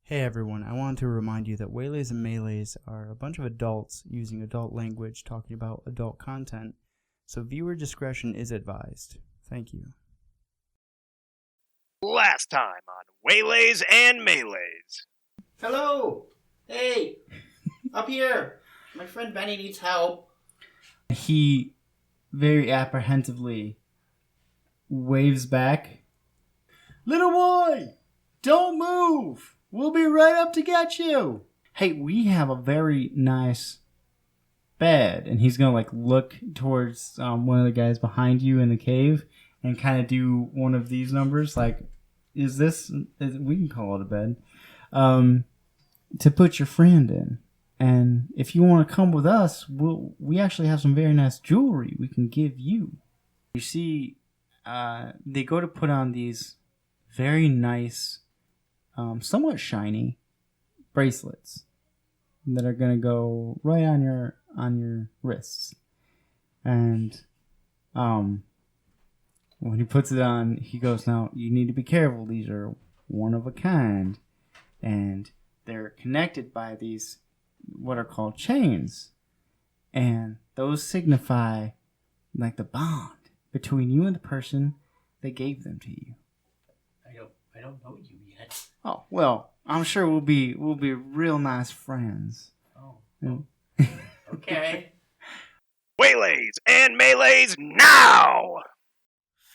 Hey everyone, I want to remind you that waylays and melees are a bunch of adults using adult language talking about adult content, so viewer discretion is advised. Thank you. Last time on Waylays and Melees. Hello! Hey! Up here! My friend Benny needs help. He very apprehensively waves back. Little boy! Don't move! We'll be right up to get you! Hey, we have a very nice bed. And he's gonna look towards one of the guys behind you in the cave and kind of do one of these numbers. We can call it a bed. To put your friend in. And if you want to come with us, we actually have some very nice jewelry we can give you. You see, they go to put on these very nice, somewhat shiny bracelets that are gonna go right on your wrists. And when he puts it on, he goes, "Now you need to be careful. These are one of a kind, and they're connected by these what are called chains, and those signify the bond between you and the person that gave them to you." I don't know you yet. Oh well, I'm sure we'll be real nice friends. Oh. Okay. Waylays and Melees now!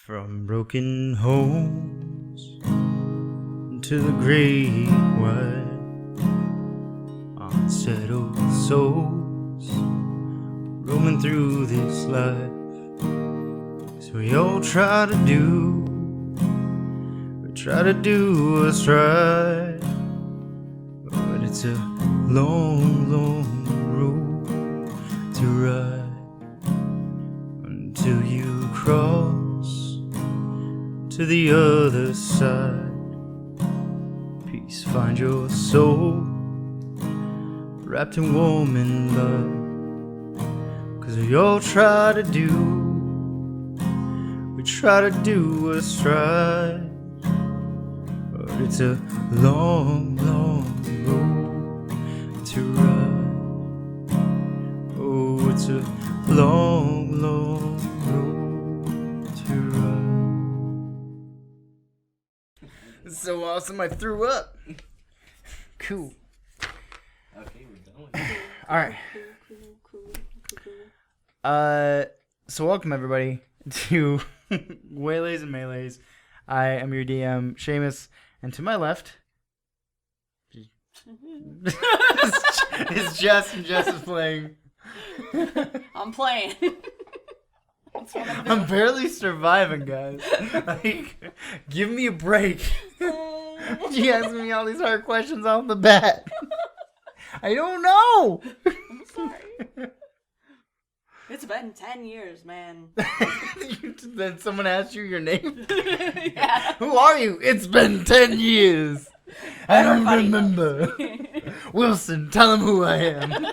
From broken homes to the great wide, unsettled souls roaming through this life. So we all try to do what's right, but it's a long, long road to ride until you cross to the other side. Peace, find your soul wrapped in warm in love, 'cause we all try to do what's right, but it's a long, long road to ride. Oh, it's a long, long road to ride. It's so awesome I threw up. Cool. Okay, we're going. Alright. So welcome everybody to Waylays and Melees. I am your DM, Shamas, and to my left is Jess, and Jess is playing. I'm playing. That's what I'm doing. I'm barely surviving, guys. Give me a break. She asking me all these hard questions off the bat. I don't know. I'm sorry. It's been 10 years, man. Then someone asked you your name? Yeah. Who are you? It's been 10 years. I don't Everybody remember. knows. Wilson, tell him who I am.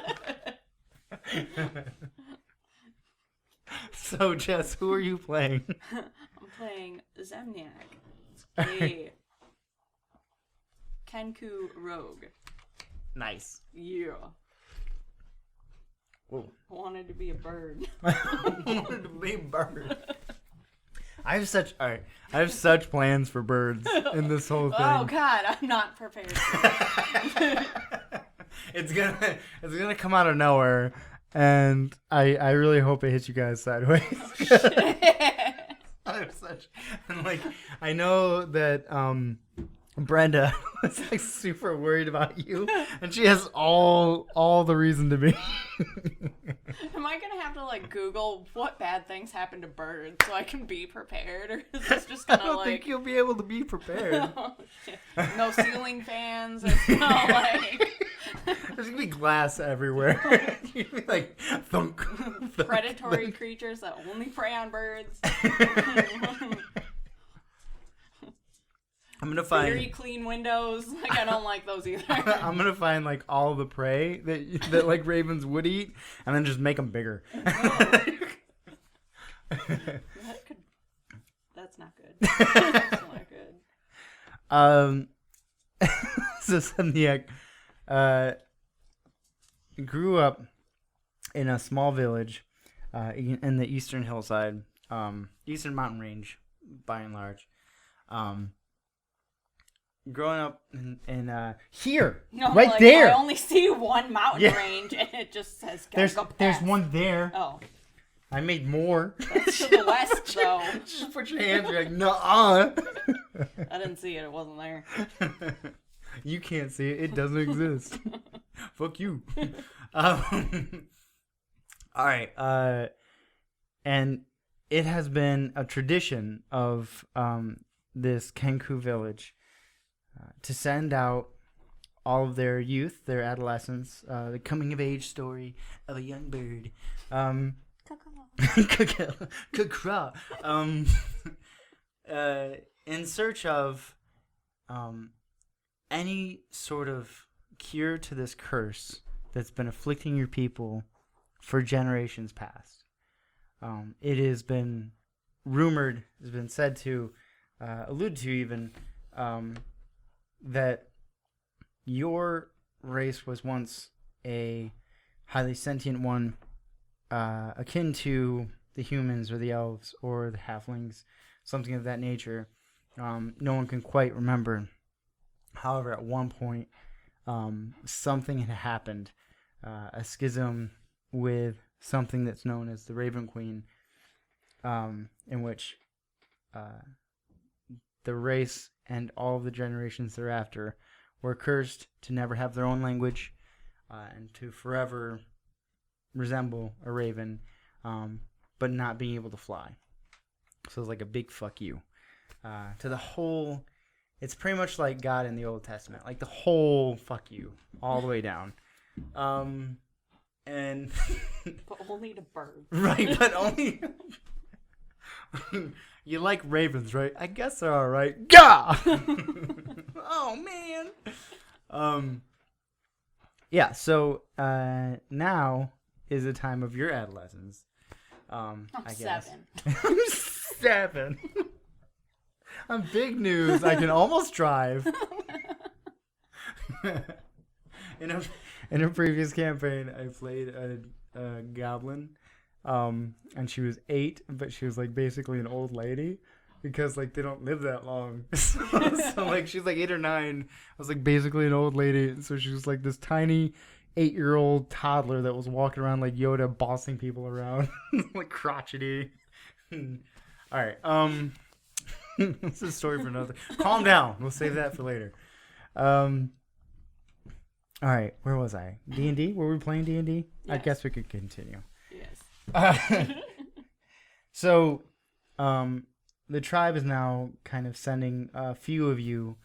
So, Jess, who are you playing? I'm playing Ziemniak, a Kenku rogue. Nice. Yeah. Whoa. Wanted to be a bird. I wanted to be a bird. I have such plans for birds in this whole thing. Oh God, I'm not prepared. It's gonna come out of nowhere, and I really hope it hits you guys sideways. I know that Brenda was super worried about you, and she has all the reason to be. Am I gonna have to Google what bad things happen to birds so I can be prepared, or is this just gonna I don't think you'll be able to be prepared. Oh, shit. No ceiling fans? It's not There's gonna be glass everywhere. You'd be thunk, thunk, predatory thunk. creatures that only prey on birds. I'm gonna find Very clean windows. I don't like those either. I'm gonna find all the prey that ravens would eat, and then just make them bigger. That's not good. That's not good. So Ziemniak grew up in a small village in the eastern hillside, eastern mountain range, by and large. Growing up in here, No, right like, there. I only see one mountain Yeah. range, and it just says There's one there. Oh, I made more. that's to the west, though. Just put your hands. You're like, nuh-uh. I didn't see it. It wasn't there. You can't see it. It doesn't exist. Fuck you. All right. And it has been a tradition of this Kenku village to send out all of their youth, their adolescents, the coming of age story of a young bird. In search of any sort of cure to this curse that's been afflicting your people for generations past. It has been rumored, has been said to, alluded to even, that your race was once a highly sentient one, akin to the humans or the elves or the halflings, something of that nature. No one can quite remember. However, at one point, something had happened, a schism with something that's known as the Raven Queen, in which the race and all of the generations thereafter were cursed to never have their own language and to forever resemble a raven, but not being able to fly. So it's like a big fuck you to the whole. It's pretty much like God in the Old Testament, like the whole fuck you all the way down. And But only to birds. right, but only you like ravens, right? I guess they're all right. Gah! Oh man. Yeah. So now is the time of your adolescence. I'm I guess. 7. I'm 7. I'm big news. I can almost drive. In a previous campaign, I played a goblin, and she was 8, but she was like basically an old lady because like they don't live that long. So like she's like 8 or 9. I was like basically an old lady, so she was like this tiny 8-year-old toddler that was walking around like Yoda, bossing people around, like crotchety. All right, this is a story for another. Calm down. We'll save that for later. All right, where was I? D&D? Were we playing D&D? I Yes. guess we could continue. Yes. So, the tribe is now kind of sending a few of you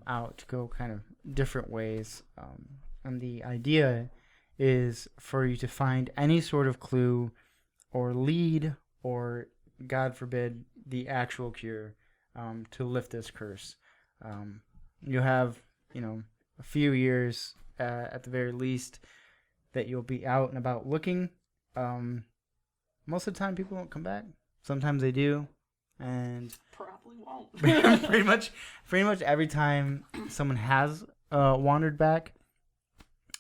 out to go kind of different ways. And the idea is for you to find any sort of clue or lead or, God forbid, the actual cure to lift this curse. You'll have, a few years at the very least that you'll be out and about looking. Most of the time people won't come back. Sometimes they do. And Probably won't. pretty much every time someone has wandered back,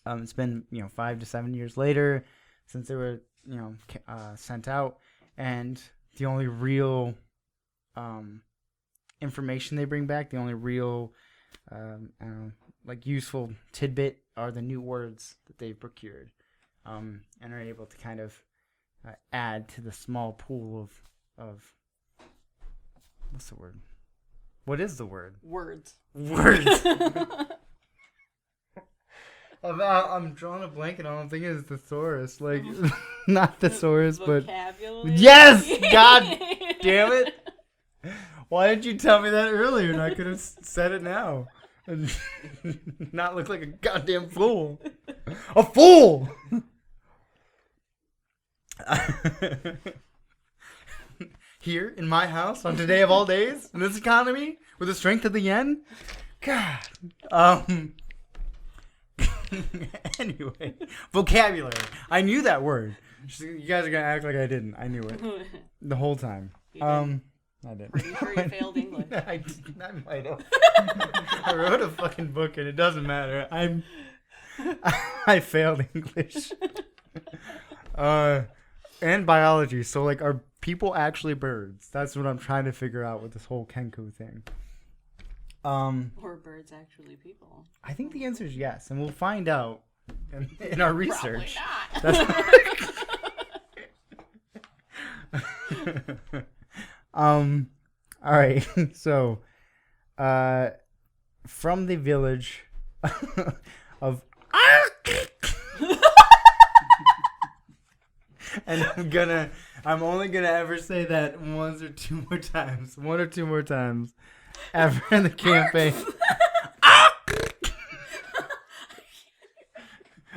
it's been 5 to 7 years later since they were sent out, and the only real information they bring back, the only real useful tidbit are the new words that they've procured, and are able to kind of add to the small pool of what's the word? What is the word? Words. Words. I'm drawing a blanket on. I'm thinking it's thesaurus, like not thesaurus, but Vocabulary. yes. God damn it! Why didn't you tell me that earlier? And I could have said it now, and not look like a goddamn fool. A fool. Here in my house on today of all days in this economy with the strength of the yen. God. Anyway, vocabulary. I knew that word. You guys are gonna act like I didn't. I knew it the whole time. I didn't. Pretty sure you failed English. I might have. I wrote a fucking book and it doesn't matter. I failed English. And biology. So like, are people actually birds? That's what I'm trying to figure out with this whole Kenku thing. Or birds actually people? I think the answer is yes, and we'll find out in our research. Probably not. All right. So, from the village of and I'm only gonna ever say that one or two more times ever in the campaign.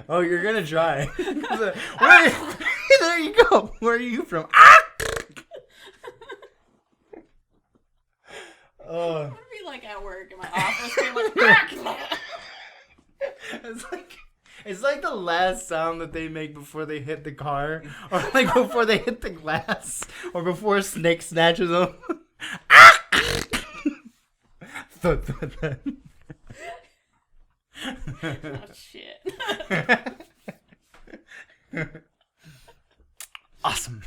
Oh, you're gonna try. There you go. Where are you from? Oh. I'm gonna be like at work in my office, being like, It's like the last sound that they make before they hit the car, or like before they hit the glass, or before a snake snatches them. Thud, thud, thud. oh shit. Awesome.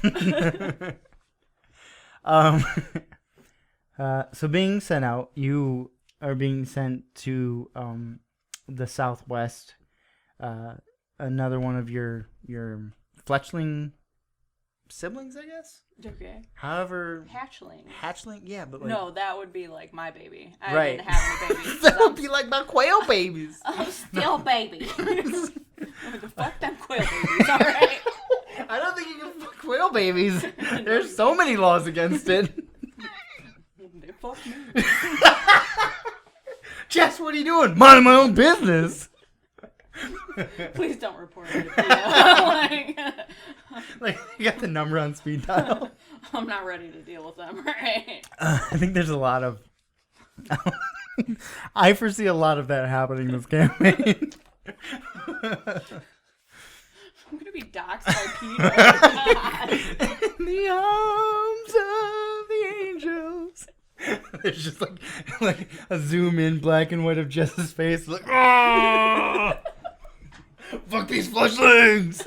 So being sent out, you are being sent to the southwest. Another one of your fletchling siblings, I guess. Okay. However, Hatchling, yeah, but like, no, that would be like my baby. I Right. didn't have any babies. that would be like my quail babies. I'm still baby. What the fuck, them quail babies, alright? I don't think you can fuck quail babies. There's so many laws against it. They fuck me. Jess, what are you doing? Minding my own business. Please don't report it. Like, Like, you got the number on speed dial. I'm not ready to deal with them, right? I think there's a lot of... I foresee a lot of that happening in this campaign. I'm gonna be doxxed by Peter. In the arms of the angels. There's just like a zoom in black and white of Jess's face. Like, ah! Fuck these flushlings!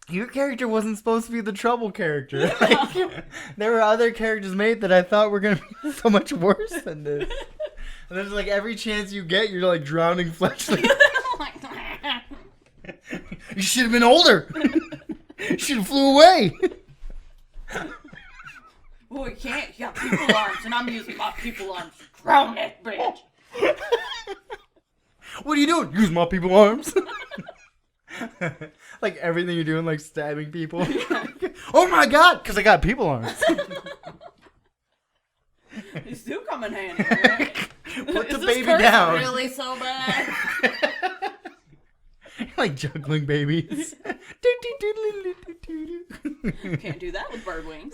Your character wasn't supposed to be the trouble character. Like, there were other characters made that I thought were gonna be so much worse than this. And there's like every chance you get, you're like drowning fletchlings. You should have been older. You should have flew away. Well, we can't. You got people arms, and I'm using my people arms to drown that bitch. What are you doing? Use my people arms. Like everything you're doing, like stabbing people. Oh my god, because I got people arms. These do come in handy, right? Put the Is this baby curse down. really so bad? Like juggling babies. Can't do that with bird wings.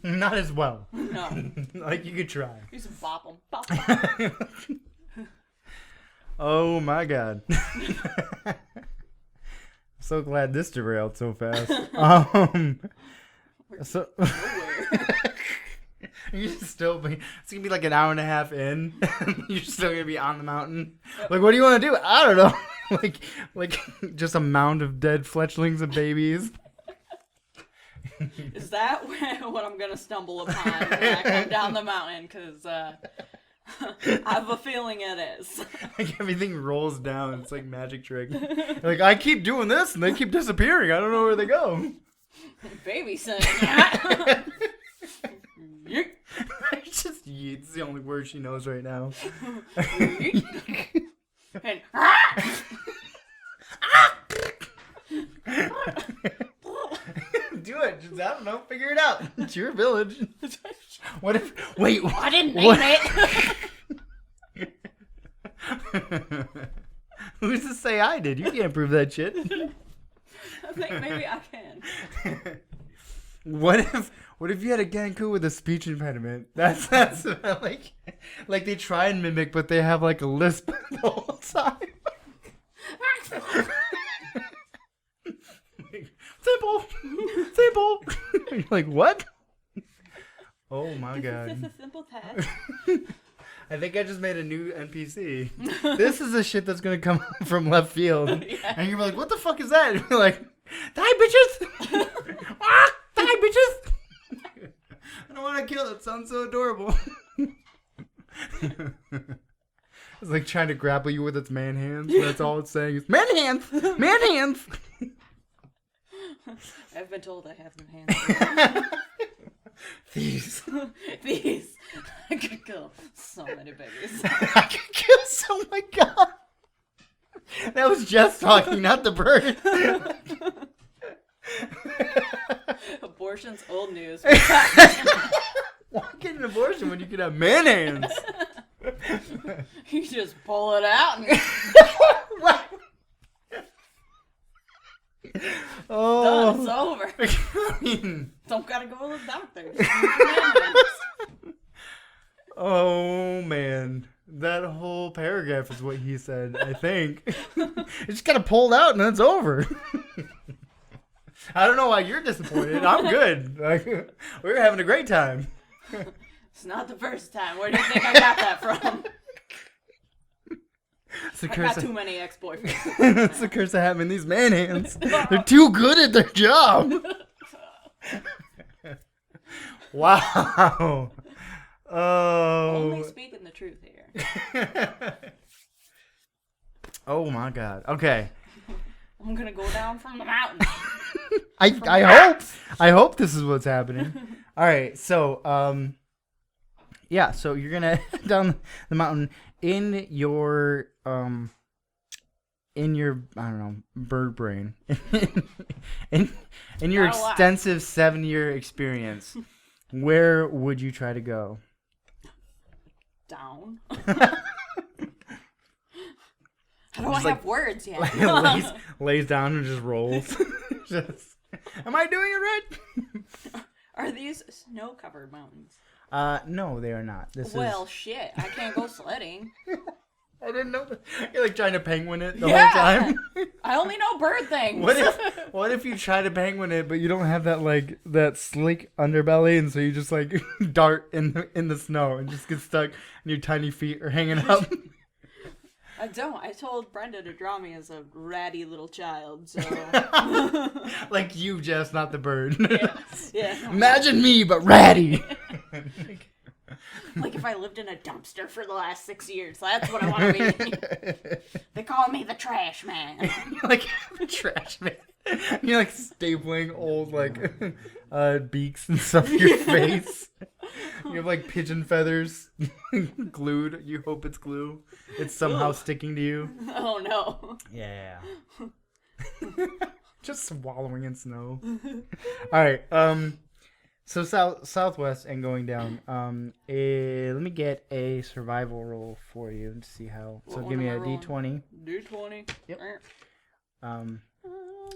Not as well. No. Like you could try. You just bop them. Bop 'em. Oh my god. So glad this derailed so fast. So you still be, it's gonna be like an hour and a half in. You're still gonna be on the mountain. Like, what do you want to do? I don't know. like just a mound of dead fletchlings and babies. Is that what I'm gonna stumble upon when I come down the mountain? Because I have a feeling it is. Like everything rolls down. It's like magic trick. Like I keep doing this and they keep disappearing. I don't know where they go. Baby son. It's just yeet's the only word she knows right now. And, Do it. Just, I don't know. Figure it out. It's your village. What if? Wait. I didn't name what? it. Who's to say I did? You can't prove that shit. I think maybe I can. What if you had a Ganku with a speech impediment? That's like they try and mimic, but they have like a lisp the whole time. simple. Simple. You're like, what? Oh my god. This is a simple test. I think I just made a new NPC. This is the shit that's gonna come from left field. Yeah. And you're like, what the fuck is that? And you're like, die bitches! Ah, die bitches! I don't want to kill it. It sounds so adorable. It's like trying to grapple you with its man hands. That's all it's saying is man hands! Man hands! I've been told I have no hands. Thieves. These. I could kill so many babies. I could kill oh my god. That was Jess talking, not the bird. Abortion's old news. Why get an abortion when you can have man hands? You just pull it out and Oh. done. It's over. I mean, Don't gotta go to the doctor. oh man. That whole paragraph is what he said, I think. You just gotta pull it out and then it's over. I don't know why you're disappointed. I'm good. Like, we're having a great time. It's not the first time. Where do you think I got that from? It's the I curse got of, too many ex-boyfriends. it's the curse of having these man hands. They're too good at their job. Wow. Oh. Only speaking the truth here. Oh my god. Okay. I'm gonna go down from the mountain. I hope this is what's happening. All right. So yeah, so you're going to head down the mountain in your I don't know, bird brain. in your Not a lot. extensive 7-year experience. Where would you try to go? Down. How do I Just like- have words yet? lays down and just rolls. Just, am I doing it right? Are these snow-covered mountains? No, they are not. This Well, is. shit. I can't go sledding. I didn't know that. You're like trying to penguin it the Yeah. whole time. I only know bird things. What if you try to penguin it, but you don't have that like that sleek underbelly, and so you just like dart in the snow and just get stuck, and your tiny feet are hanging up. I don't. I told Brenda to draw me as a ratty little child, so... Like you, Jess, not the bird. Yeah. Imagine me, but ratty. Like if I lived in a dumpster for the last 6 years. That's what I want to be. They call me the trash man. You're like trash man. You're like stapling old like beaks and stuff to your face. You have like pigeon feathers glued. You hope it's glue. It's somehow sticking to you. Oh no. Yeah. Just swallowing in snow. All right. So southwest and going down. Let me get a survival roll for you and see how. So What give me one a am I rolling? D20. D20. Yep. And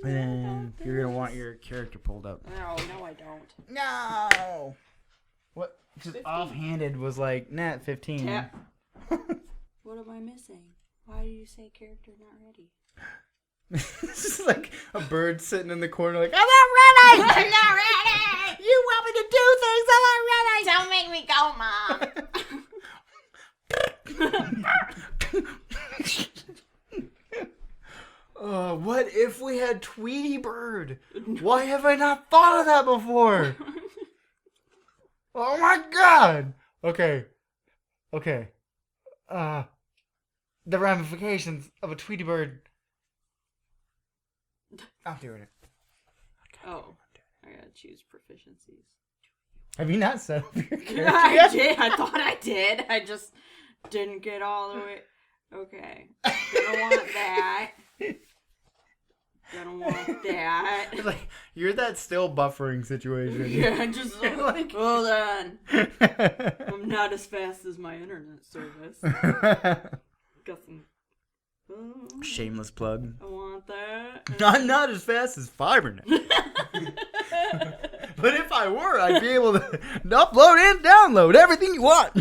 then you're gonna want your character pulled up. No, I don't. No. What? Just 15. offhanded was like, nah, 15. Tap. What am I missing? Why do you say character not ready? It's just like a bird sitting in the corner, like, I'm not ready. I'm not ready! You want me to do things? I'm Don't make me go, Mom! What if we had Tweety Bird? Why have I not thought of that before? Oh my god! Okay. The ramifications of a Tweety Bird. I'm doing it. Oh, I gotta choose proficiencies. Have you not set up your character I yet? did. I thought I did. I just didn't get all the way. Okay. Gonna want that. Gonna want that. It's like, you're that still buffering situation. Yeah, just Like- hold on. I'm not as fast as my internet service. Got some. Shameless plug. I want that. I'm not as fast as FiberNet. But if I were, I'd be able to upload and download everything you want.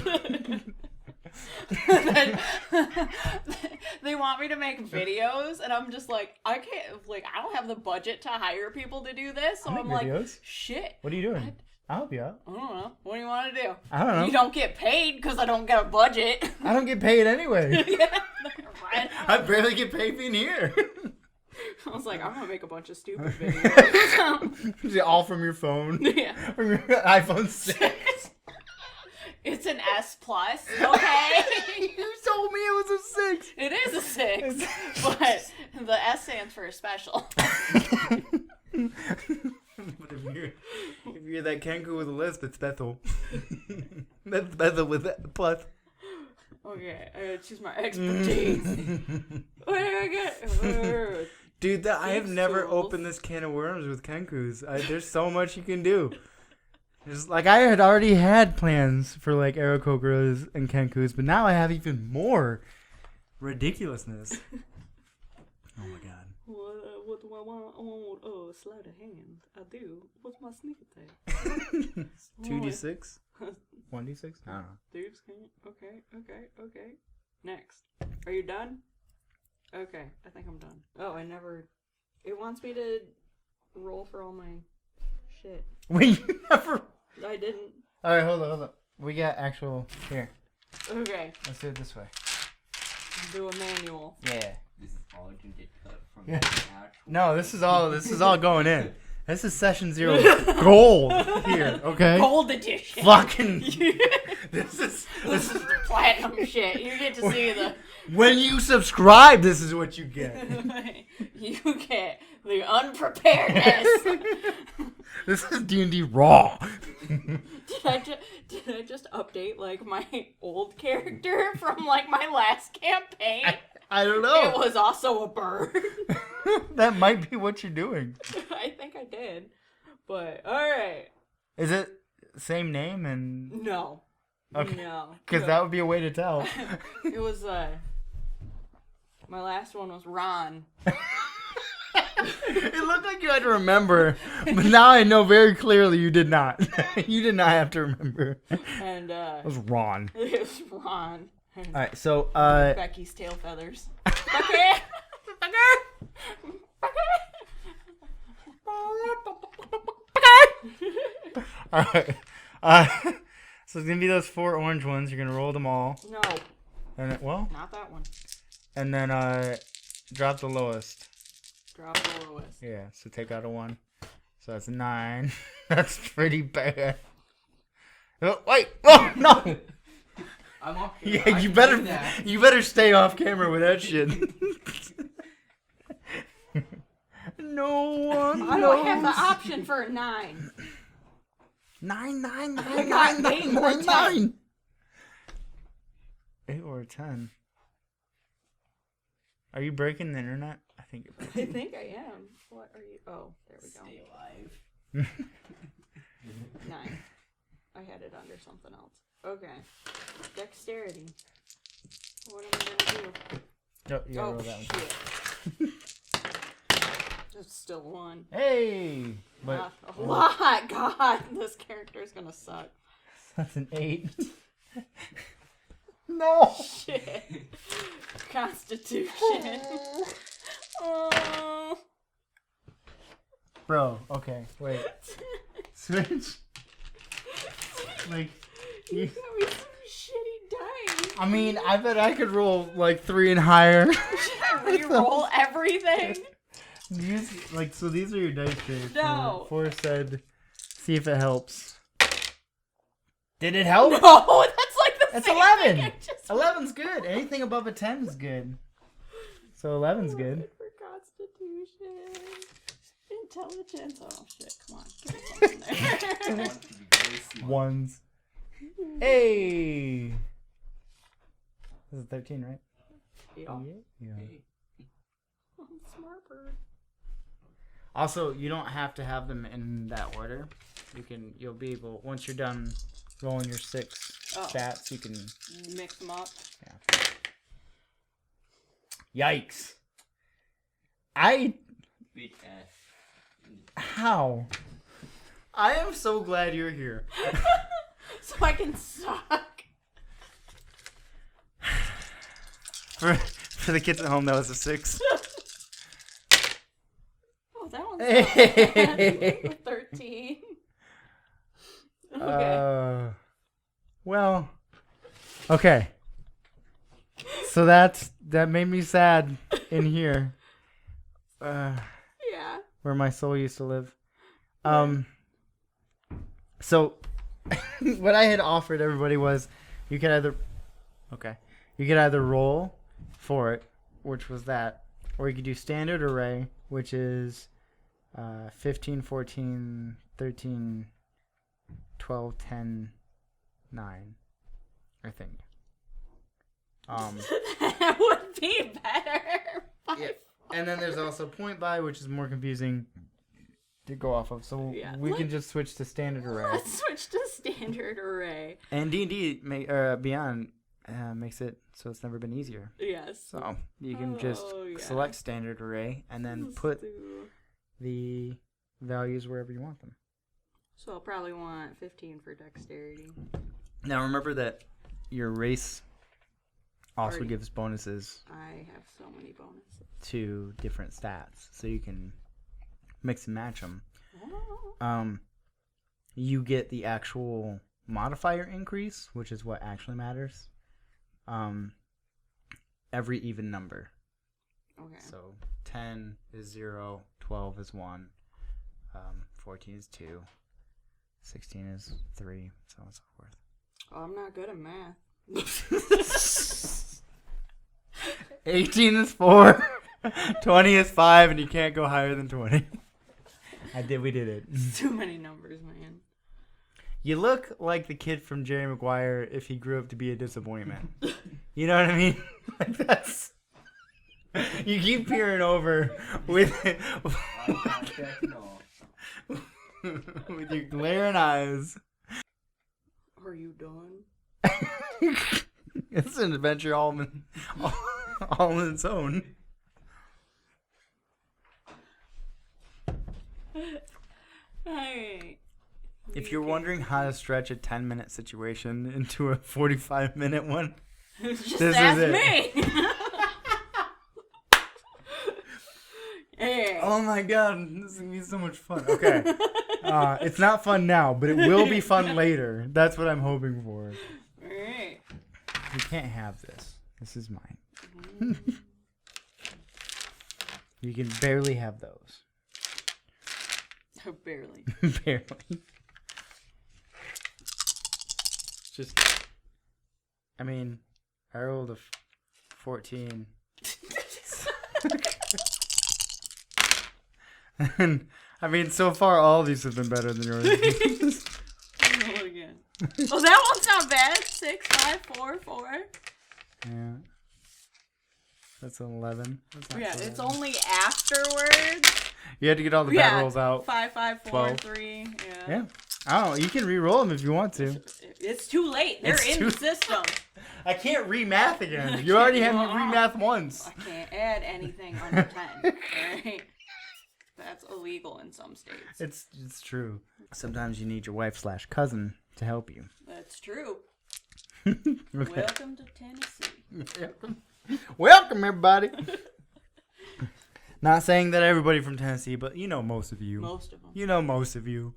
They want me to make videos, and I'm just like, I can't. Like, I don't have the budget to hire people to do this. So I'm like, shit. What are you doing? I'll help you out. I don't know. What do you want to do? I don't know. You don't get paid because I don't get a budget. I don't get paid anyway. Yeah, right. I barely get paid being here. I was like, I'm gonna make a bunch of stupid videos. All from your phone. Yeah. From your iPhone 6. It's an S plus, okay? You told me it was a 6. It is a 6, but the S stands for special. But if you're that Kenku with a lisp, it's Bethel. That's Bethel with a plus. Okay, I gotta choose my expertise. What do I get? Dude, I have never opened this can of worms with Kenkus. There's so much you can do. Like, I had already had plans for, like, Aerocobras and Kenkus, but now I have even more ridiculousness. Oh, my God. What do I want? I want sleight of hand. I do. What's my sneak attack? 2d6? 1d6? I don't know. Dudes can't. Okay. Next. Are you done? Okay, I think I'm done. Oh, it wants me to roll for all my shit. Wait, you never... I didn't. Alright, hold on. We got actual... Here. Okay. Let's do it this way. Do a manual. Yeah. This is all you can get cut from Yeah. the actual. No, this is all going in. This is session 0 gold here, okay? Gold edition. Fucking... This is the platinum shit. You get to see the... When you subscribe, this is what you get. You get the unpreparedness. This is D&D raw. Did I just update like my old character from like my last campaign? I don't know. It was also a bird. That might be what you're doing. I think I did. But alright. Is it same name and... No. Okay. No. Because that would be a way to tell. It was my last one was Ron. It looked like you had to remember, but now I know very clearly you did not. You did not have to remember. And It was Ron. it was Ron. And Alright, so Becky's tail feathers. Becky! Alright. So it's gonna be those 4 orange ones. You're gonna roll them all. No, And then, well, not that one. and then drop the lowest. Drop the lowest. Yeah, so take out a 1. So that's 9. That's pretty bad. Oh, wait! Oh no! I'm off. Yeah, you better stay off camera with that shit. No one I don't have the option for a 9. 9, 9, I 9, got 9, 8 9, or 9, 10. 9. 8 or 10. Are you breaking the internet? I think you're breaking. I think I am. What are you? Oh, there we go. Stay alive. 9. I had it under something else. Okay. Dexterity. What am I gonna do? Oh, you gotta roll that one. Shit. That's still 1. Hey! But Not a lot. God, this character's gonna suck. that's an 8. No! Shit. Constitution. Oh. Bro, okay, wait. Switch. Like, You got me some shitty dice. I mean, I bet I could roll like 3 and higher. Should I re-roll everything? Use, like, so these are your dice trays. No. 4 said, see if it helps. Did it help? No, that's like the It's same 11. thing I just 11's good. Anything above a 10 is good. So 11's good. rolled for Constitution. Intelligence. Oh shit! Come on, give me something there. I want to be very smart. 1s. Hey! This is 13, right? Yeah. Yeah. I'm a smart bird. Also, you don't have to have them in that order. You'll be able, once you're done rolling your 6 Oh. stats, you can... Mix them up. Yikes. Big ass. How? I am so glad you're here. So I can suck. For the kids at home, that was a 6. Oh, that one's Hey. not bad. 13. Okay. Well, okay. So that made me sad in here, Yeah. where my soul used to live. So what I had offered everybody was you could either roll for it, which was that, or you could do standard array, which is 15, 14, 13, 12, 10, 9, I think. That would be better. Yeah. And then there's also point by, which is more confusing to go off of. So we can just switch to standard array. Let's switch to standard array. And D&D Beyond makes it so it's never been easier. Yes. So you can just select standard array and then put the values wherever you want them. So I'll probably want 15 for dexterity. Now remember that your race also Already. gives bonuses I have so many bonuses. to different stats, so you can mix and match them. Oh. You get the actual modifier increase, which is what actually matters. Every even number. Okay. So 10 is 0, 12 is 1, 14 is 2, 16 is 3, so on and so forth. Oh, I'm not good at math. 18 is 4, 20 is 5, and you can't go higher than 20. We did it. Too many numbers, man. You look like the kid from Jerry Maguire if he grew up to be a disappointment. You know what I mean? Like that's... You keep peering over with with your glaring eyes. Are you done? It's an adventure all in its own. Alright. If you're wondering how to stretch a 10-minute situation into a 45-minute one, Just this ask is it. me. Hey. Oh my god, this is gonna be so much fun. Okay. It's not fun now, but it will be fun later. That's what I'm hoping for. Alright. You can't have this. This is mine. You can barely have those. Oh, barely. Barely. Just, I mean, I rolled a 14. And, I mean, so far all these have been better than yours. Roll again. Oh, that one's not bad. 6, 5, 4, 4. Yeah. That's an 11. That's not Yeah, so it's bad. only afterwards. You had to get all the bad rolls out. 5, 5, 4, 12. 3. Yeah. Yeah. I don't know. You can re-roll them if you want to. It's too late. They're It's in too- the system. I can't re-math again. You already had me re-math once. I can't add anything under 10. Alright? That's illegal in some states. It's true. Sometimes you need your wife/cousin to help you. That's true. Okay. Welcome to Tennessee. Welcome, everybody. Not saying that everybody from Tennessee, but you know most of you. Most of them. You know most of you.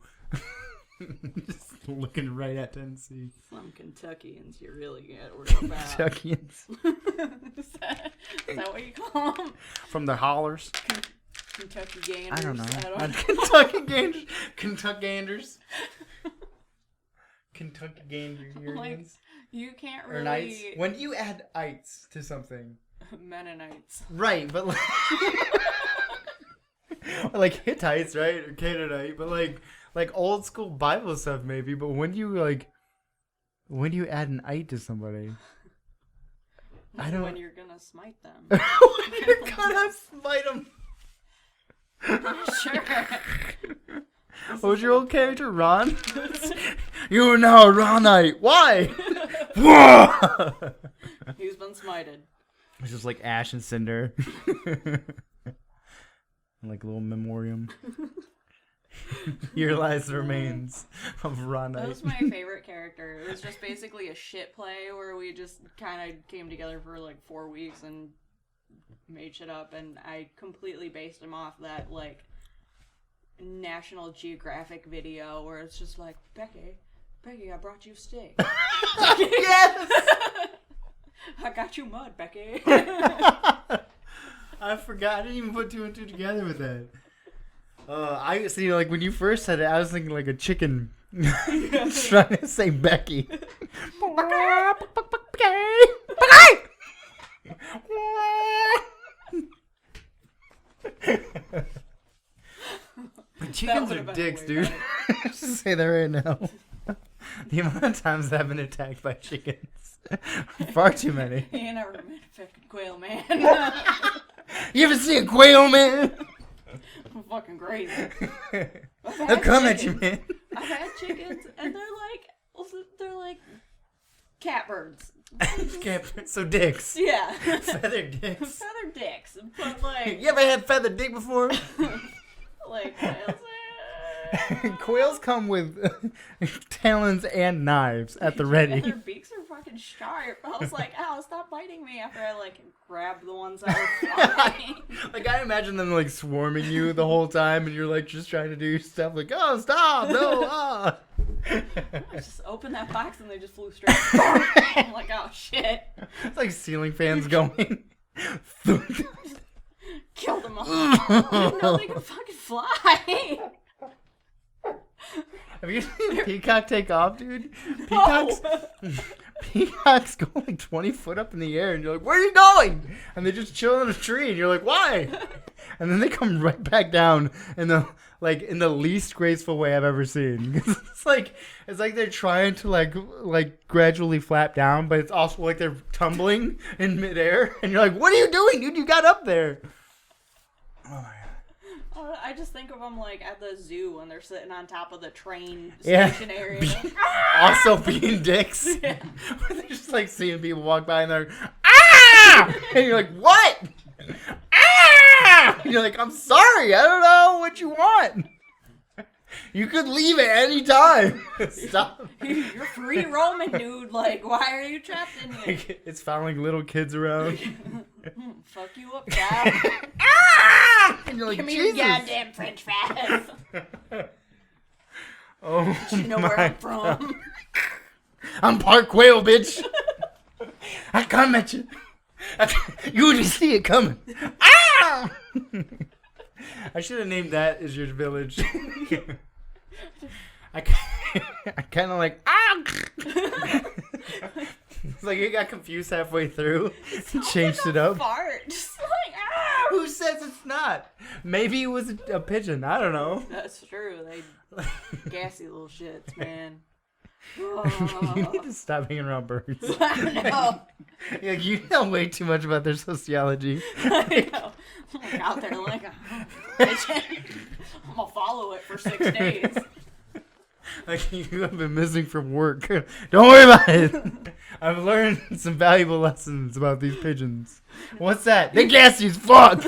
Just looking right at Tennessee. Some Kentuckians you really get worried about. Kentuckians. is that what you call them? From the hollers. Kentucky Ganders? I don't know. I Kentucky Ganders. Kentucky Gander. Like, you can't Or knights. really... When do you add ites to something? Mennonites. Right, but like Hittites, right? Or Canaanite, but like old school Bible stuff maybe, but when do you add an ite to somebody? I don't... When you're gonna smite them. When you're gonna smite them. Sure. What was your old character, Ron? You are now a Ronite. Why? Whoa! He's been smited. It's just like ash and cinder. Like a little memoriam. Here lies the remains of Ron That Knight. was my favorite character. It was just basically a shit play where we just kind of came together for like 4 weeks and made shit up, and I completely based him off that like National Geographic video where it's just like, Becky, I brought you steak. Yes! I got you mud, Becky. I forgot. I didn't even put 2 and 2 together with that. I see. Like when you first said it, I was thinking like a chicken trying to say Becky. Chickens are would've been dicks, way dude. Just say that right now. The amount of times I've been attacked by chickens. Far too many. You ain't never met a fucking quail man. You ever see a quail, man? I'm fucking crazy. They'll come at you, man. I've had chickens, and they're like catbirds. So dicks. Yeah. Feathered dicks. Feather dicks, but like, You ever had feathered dick before? like Quails come with talons and knives at the and ready. their beaks are fucking sharp. I was like, ow, stop biting me after I like grabbed the ones that were flying. Like I imagine them like swarming you the whole time, and you're like just trying to do your stuff. Like, oh, stop, no, ah. I just opened that box and they just flew straight. I'm like, oh shit. It's like ceiling fans going. Killed them all. I didn't know they could fucking fly. Have you seen a peacock take off, dude? No. Peacocks go like 20 foot up in the air, and you're like, where are you going? And they just chill in a tree, and you're like, why? And then they come right back down in the least graceful way I've ever seen. it's like they're trying to like gradually flap down, but it's also like they're tumbling in midair, and you're like, what are you doing, dude? You got up there. Oh my god. I just think of them like at the zoo when they're sitting on top of the train Yeah. station area. Also being dicks. Yeah. They're just like seeing people walk by and they're ah! And you're like, what? Ah! And you're like, I'm sorry, I don't know what you want. You could leave at any time. Stop. You're free roaming, dude. Like, why are you trapped in here? It's following little kids around. Fuck you up, child. Ah! And you're like, Give me Jesus. your goddamn French fries. Oh, You know where I'm from. I'm part quail, bitch. I come at you. You just see it coming. Ah! I should have named that as your village. I kind of like, ah! It's like you got confused halfway through and changed it up. Fart. Just like, ah! Who says it's not? Maybe it was a pigeon. I don't know. That's true. They gassy little shits, man. You need to stop hanging around birds. I know. Yeah, you know way too much about their sociology. I know. I'm like out there like a pigeon. I'm gonna follow it for 6 days. Like you have been missing from work. Don't worry about it. I've learned some valuable lessons about these pigeons. What's that? They're gassy as fuck.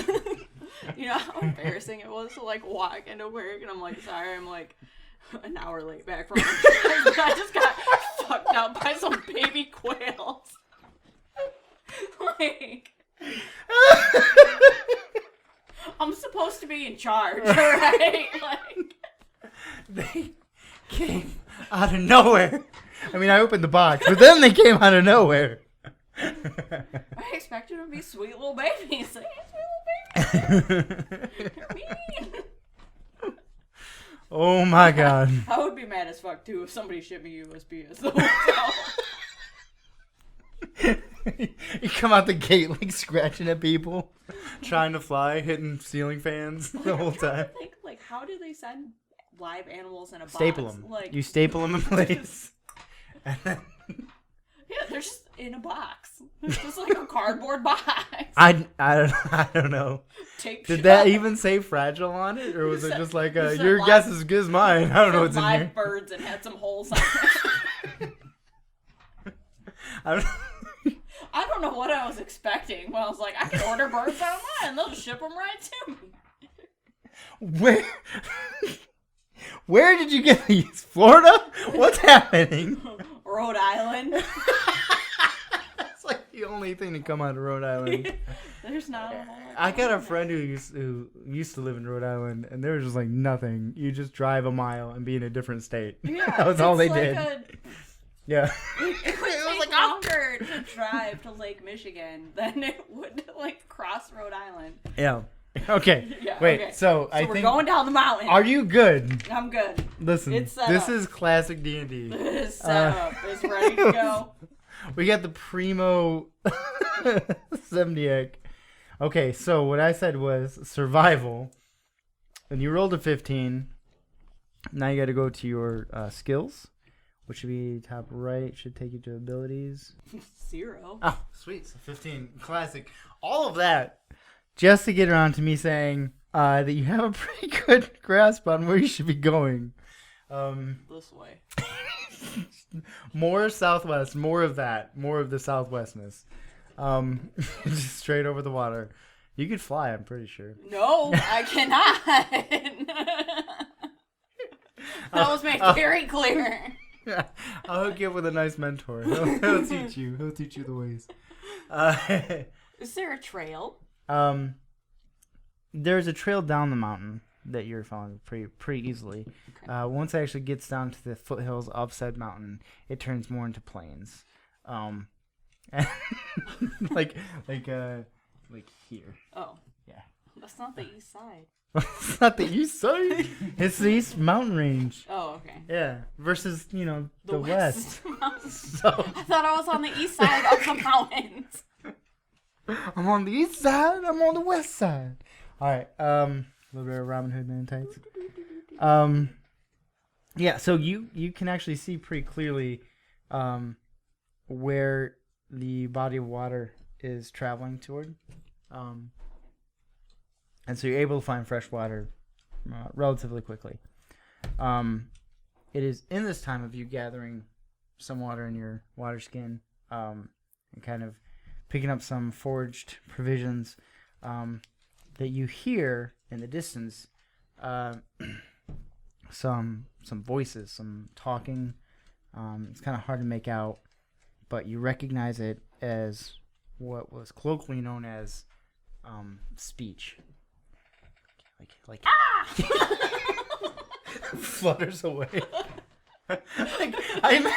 You know how embarrassing it was to like walk into work and I'm like, sorry, I'm like an hour late back from work. I just got fucked up by some baby quails. Like, I'm supposed to be in charge, right? Like, They came out of nowhere. I mean, I opened the box, but then they came out of nowhere. I expected them to be sweet little babies. Like, sweet little babies. They're mean. Oh my god. I would be mad as fuck too if somebody shipped me USPS the whole time. You come out the gate like scratching at people, trying to fly, hitting ceiling fans the whole time. Think, like, how do they send live animals in a box? Staple them. Like, You staple them in place. And then yeah, they're just in a box. It's just like a cardboard box. I don't know. Tape Did shut. that even say fragile on it, or was it just like It said your live- guess is as good as mine? I don't know what's in live here. birds and had some holes on it. I don't know what I was expecting when I was like, I can order birds online. They'll just ship them right to me. Where? Where did you get these? Florida? What's happening? Rhode Island. That's like the only thing to come out of Rhode Island. There's not a whole lot. I got a friend who used to live in Rhode Island, and there was just like nothing. You just drive a mile and be in a different state. Yeah, that was all they it's did. It Yeah. would take longer to drive to Lake Michigan than it would to like cross Rhode Island. Yeah. Okay. Yeah, Wait. okay. So I we're think. going down the mountain. Are you good? I'm good. Listen. It's set This up. is classic D&D. It's set up. It's ready to go. We got the primo Ziemniak. Okay, so what I said was survival, and you rolled a 15. Now you got to go to your skills, which should be top right. Should take you to abilities. 0. Oh, sweet. So 15. Classic. All of that just to get around to me saying that you have a pretty good grasp on where you should be going. This way. More southwest, more of that, more of the southwestness. Just straight over the water. You could fly, I'm pretty sure. No, I cannot. That was made very clear. I'll hook you up with a nice mentor. He'll teach you. He'll teach you the ways. Is there a trail? There's a trail down the mountain that you're following pretty easily. Okay. Once it actually gets down to the foothills of said mountain, it turns more into plains. like here. Oh. Yeah. That's not the east side. It's not the east side. It's the east mountain range. Oh, okay. Yeah. Versus, the west. Mountains. So I thought I was on the east side of the mountains. I'm on the east side. I'm on the west side. All right. A little bit of Robin Hood Man tights. Yeah. So you can actually see pretty clearly, where the body of water is traveling toward, and so you're able to find fresh water relatively quickly. It is in this time of you gathering some water in your water skin, and kind of picking up some foraged provisions, that you hear in the distance some voices, some talking. It's kind of hard to make out, but you recognize it as what was colloquially known as speech. Like flutters away. I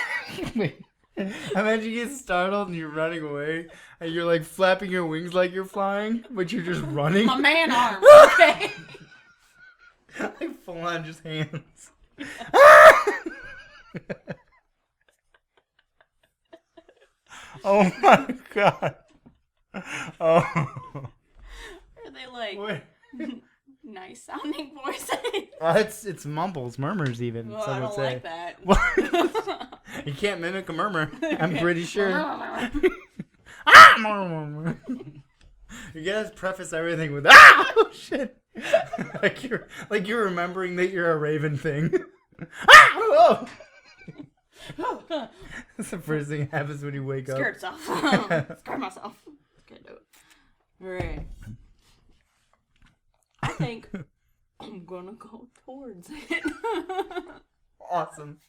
imagine you get startled and you're running away and you're like flapping your wings like you're flying, but you're just running. My man arm. Okay. Like full on just hands. Oh my god. Oh. Are they like Wait. nice sounding voices? It's mumbles, murmurs even. Well, some I would don't say. like that. What? You can't mimic a murmur. I'm pretty sure. You gotta preface everything with oh shit. like you're remembering that you're a raven thing. Oh! That's the first thing that happens when you wake up. Scared myself. Scared myself. Can't do it. Alright. I think I'm gonna go towards it. Awesome.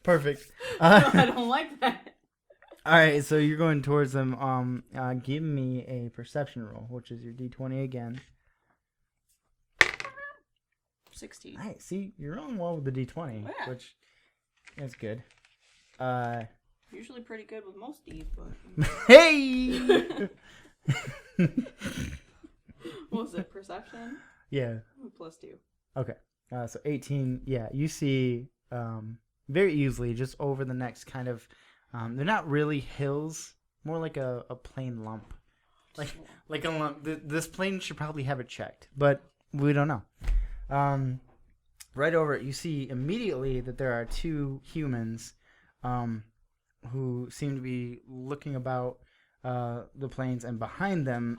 Perfect. I don't like that. Alright, so you're going towards them. Give me a perception roll, which is your D20 again. 16. Alright, see, you're rolling well with the D20, Yeah. which is good. Usually pretty good with most Ds, but Hey! what was it? Perception? Yeah. +2. Okay. So 18. Yeah, you see very easily just over the next kind of. They're not really hills, more like a plain lump. Like a lump. This plane should probably have it checked, but we don't know. Right over it, you see immediately that there are two humans who seem to be looking about the plains, and behind them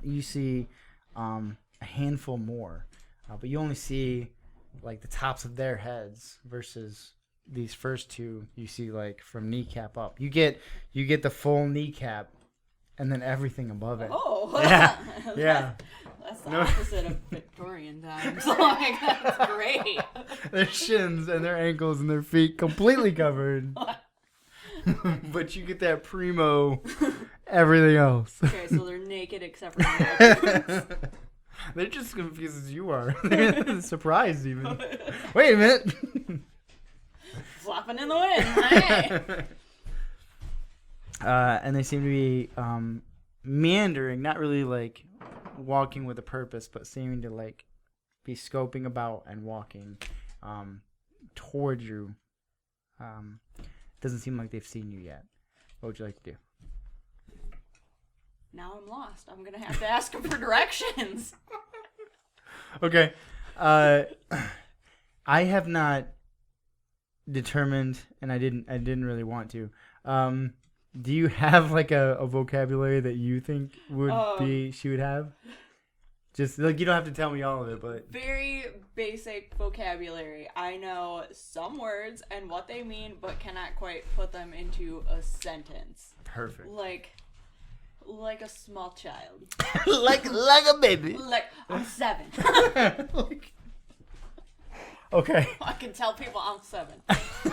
you see a handful more, but you only see like the tops of their heads versus these first two. You see like from kneecap up. You get the full kneecap and then everything above it. Oh. Yeah. Yeah. That's the No. opposite of Victorian times. Like, that's great. Their shins and their ankles and their feet completely covered. But you get that primo everything else. Okay, so they're naked except for the boots. They're just as confused as you are. They're surprised even. Wait a minute. Flapping in the wind. Hey. And they seem to be meandering, not really like walking with a purpose, but seeming to like be scoping about and walking towards you. Doesn't seem like they've seen you yet. What would you like to do? Now I'm lost. I'm gonna have to ask him for directions. Okay. I have not determined, and I didn't really want to. Do you have like a vocabulary that you think would she would have? Just like you don't have to tell me all of it, but Very basic vocabulary. I know some words and what they mean, but cannot quite put them into a sentence. perfect. Like a small child. like a baby. Like I'm 7. Like, okay. I can tell people I'm 7.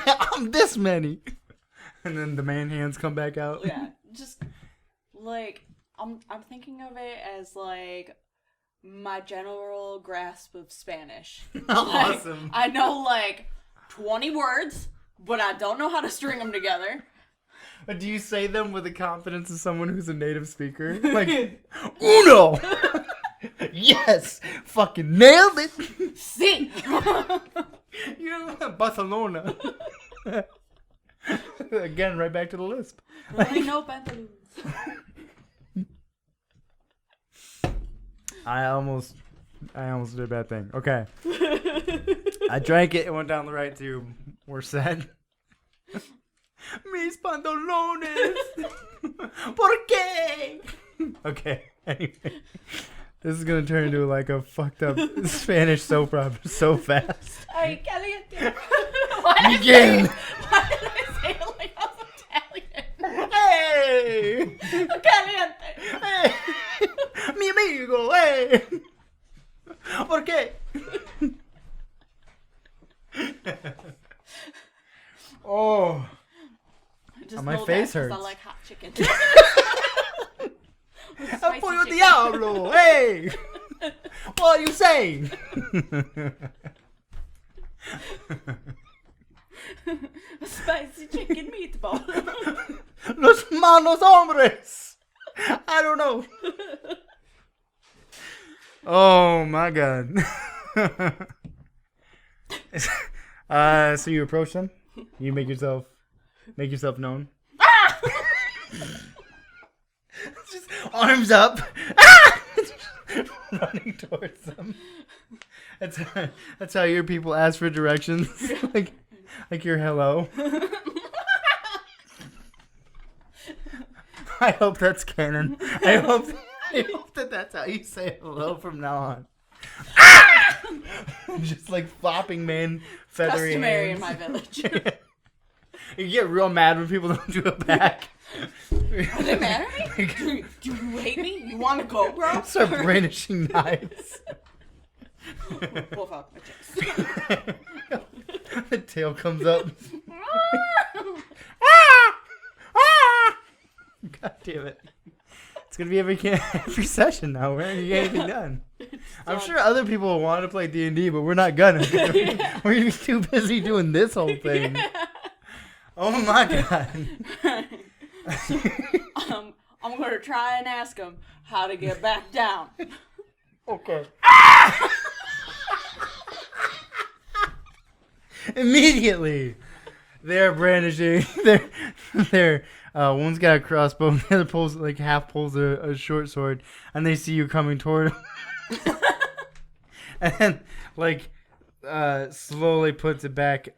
I'm this many. And then the man hands come back out. Yeah, just like I'm thinking of it as like my general grasp of Spanish. Like, Awesome. I know like 20 words, but I don't know how to string them together. But do you say them with the confidence of someone who's a native speaker? Like, uno! Yes! Fucking nailed it! See. You know, Barcelona. Again, right back to the lisp. I know pantaloons. I almost did a bad thing. Okay. I drank it. It went down the right tube. We're set. Mis pantalones. ¿Por qué? Okay. Anyway. This is going to turn into like a fucked up Spanish soap opera so fast. Ay, caliente. Why did Miguel. I say it like I was Italian? Hey! Caliente. Hey! Mi amigo, hey! ¿Por qué? Oh. Just My know face that 'cause hurts. I like hot chicken. El pollo chicken. diablo, hey! What are you saying? Spicy chicken meatball. Los manos hombres! I don't know. Oh my god. So you approach them? You make yourself known? Just arms up. Running towards them. That's how your people ask for directions. like your hello. I hope that's canon. I hope that that's how you say hello from now on. Just like flopping man, feathery Customary hands. in my village. You get real mad when people don't do it back. Are they mad at me? Do you hate me? You want to go, bro? Start brandishing knives. Wolf out my chest. The tail comes up. God damn it. It's going to be every session now. We're not going to get anything done. I'm sure other people will want to play D&D, but we're not going to. We're going to be too busy doing this whole thing. Yeah. Oh my god. I'm going to try and ask him how to get back down. Okay. Immediately, they're brandishing. They're one's got a crossbow, the other half pulls a short sword, and they see you coming toward him, and slowly puts it back,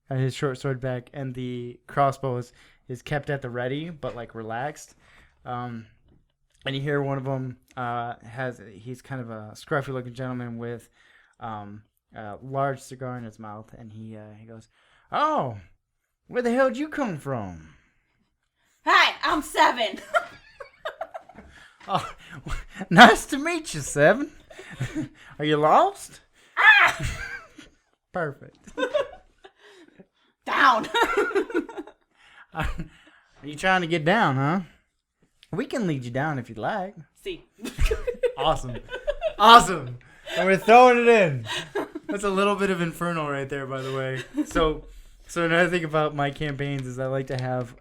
his short sword back, and the crossbow is kept at the ready, but like relaxed. And you hear one of them he's kind of a scruffy looking gentleman with a large cigar in his mouth, and he goes, "Oh, where the hell did you come from?" Hi, I'm 7. Oh, nice to meet you, Seven. Are you lost? Perfect. Down. Are you trying to get down, huh? We can lead you down if you'd like. See. Awesome. Awesome. And we're throwing it in. That's a little bit of Infernal right there, by the way. So another thing about my campaigns is I like to have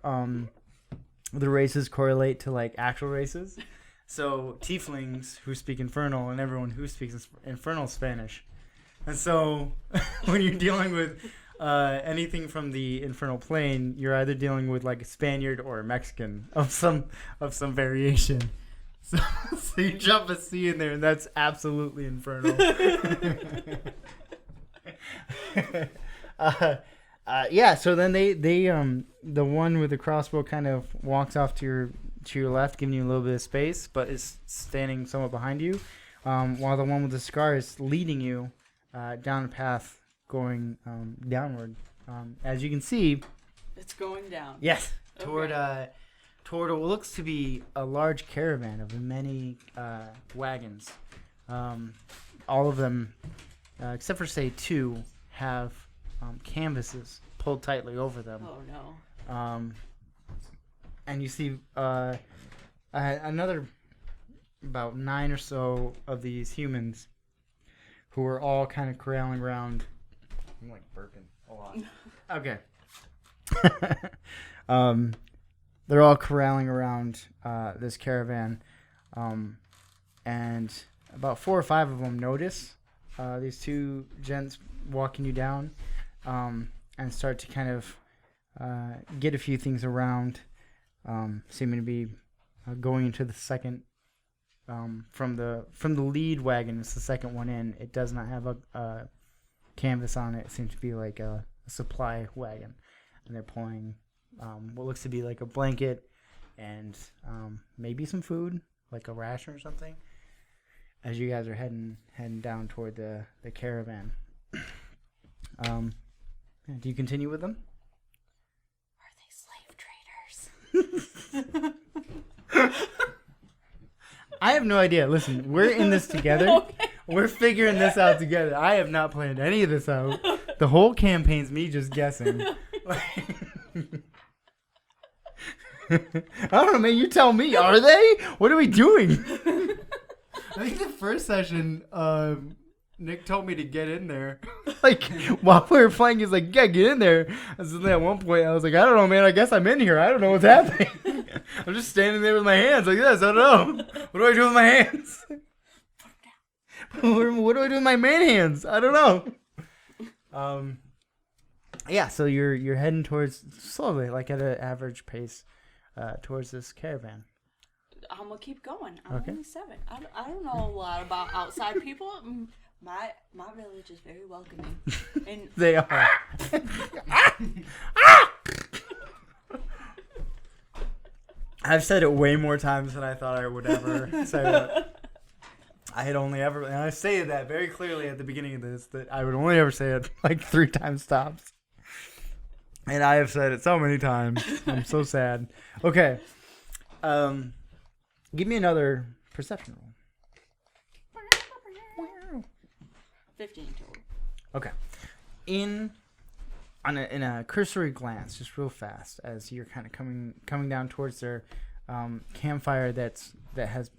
the races correlate to like actual races. So tieflings who speak Infernal and everyone who speaks Infernal Spanish. And so when you're dealing with anything from the Infernal Plane, you're either dealing with like a Spaniard or a Mexican of some variation. So you jump a C in there, and that's absolutely Infernal. Yeah. So then they the one with the crossbow kind of walks off to your left, giving you a little bit of space, but is standing somewhat behind you, while the one with the scar is leading you down a path going downward. As you can see, It's going down. yes, toward Okay. toward what looks to be a large caravan of many wagons. All of them, except for say 2, have canvases pulled tightly over them. Oh no. And you see another about 9 or so of these humans who are all kind of corralling around. I'm like burping a lot. Okay. They're all corralling around this caravan, and about 4 or 5 of them notice these 2 gents walking you down, and start to kind of get a few things around, seeming to be going into the second. From the lead wagon, it's the second one in. It does not have a canvas on it. It seems to be like a supply wagon, and they're pulling what looks to be like a blanket and maybe some food, like a ration or something, as you guys are heading down toward the caravan. Do you continue with them? Are they slave traders? I have no idea. Listen, we're in this together. Okay. We're figuring this out together. I have not planned any of this out. The whole campaign's me just guessing. I don't know, man. You tell me. Are they? What are we doing? I think the first session, Nick told me to get in there. Like, while we were playing, he's like, yeah, get in there. And so then at one point, I was like, I don't know, man. I guess I'm in here. I don't know what's happening. I'm just standing there with my hands like this. I don't know. What do I do with my hands? What do I do with my main hands? I don't know. Yeah, so you're heading towards, slowly, like at an average pace, towards this caravan. I'm gonna keep going. I'm Okay. only 7. I don't know a lot about outside people. My village is very welcoming. And They are. I've said it way more times than I thought I would ever say it. I had only ever, and I stated that very clearly at the beginning of this, that I would only ever say it like 3 times tops. And I have said it so many times. I'm so sad. Okay. Give me another perception roll. 15 total. Okay. In a cursory glance, just real fast, as you're kind of coming down towards their campfire that has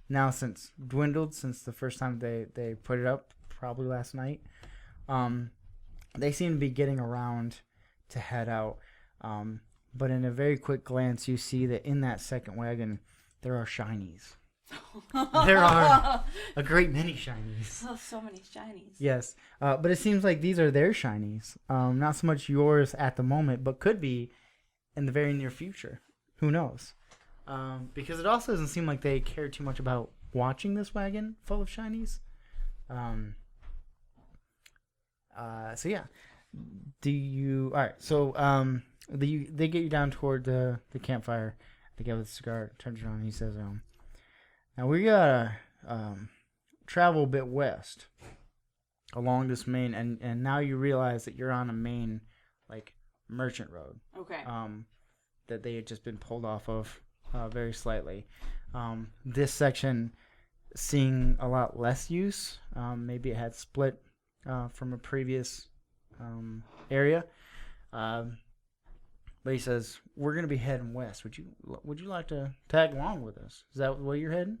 now since dwindled since the first time they put it up, probably last night. They seem to be getting around to head out. But in a very quick glance, you see that in that second wagon, there are shinies. There are a great many shinies. Oh, so many shinies. Yes, but it seems like these are their shinies. Not so much yours at the moment, but could be in the very near future. Who knows? Because it also doesn't seem like they care too much about watching this wagon full of shinies. So yeah. Do you... Alright, so they get you down toward the campfire. The guy with the cigar turns around and he says, now we gotta travel a bit west along this main, and now you realize that you're on a main, like, merchant road. Okay. That they had just been pulled off of very slightly. This section seeing a lot less use. Maybe it had split from a previous area. But he says, we're going to be heading west. Would you like to tag along with us? Is that where you're heading?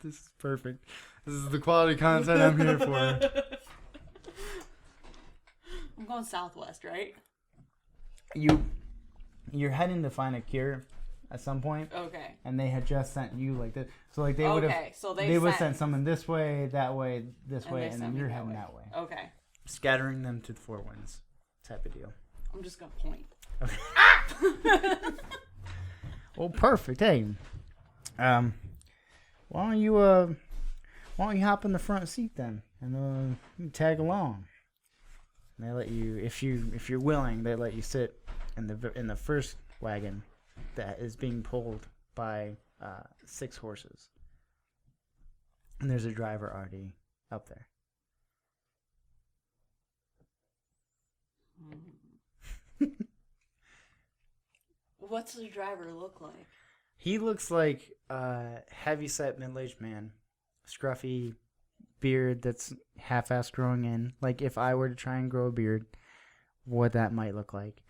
This is perfect. This is the quality content I'm here for. I'm going southwest, right? You're heading to find a cure at some point. Okay. And they had just sent you like this. So like they would have they would send someone this way, that way, this way, and then you're heading that way. Okay. Scattering them to the four winds type of deal. I'm just gonna point. Okay. Well, perfect. Hey, why don't you hop in the front seat then and tag along? And they let you, if you're willing, they let you sit in the first wagon that is being pulled by 6 horses, and there's a driver already up there. What's the driver look like? He looks like a heavy-set middle-aged man, scruffy beard that's half-assed growing in. Like if I were to try and grow a beard, what that might look like.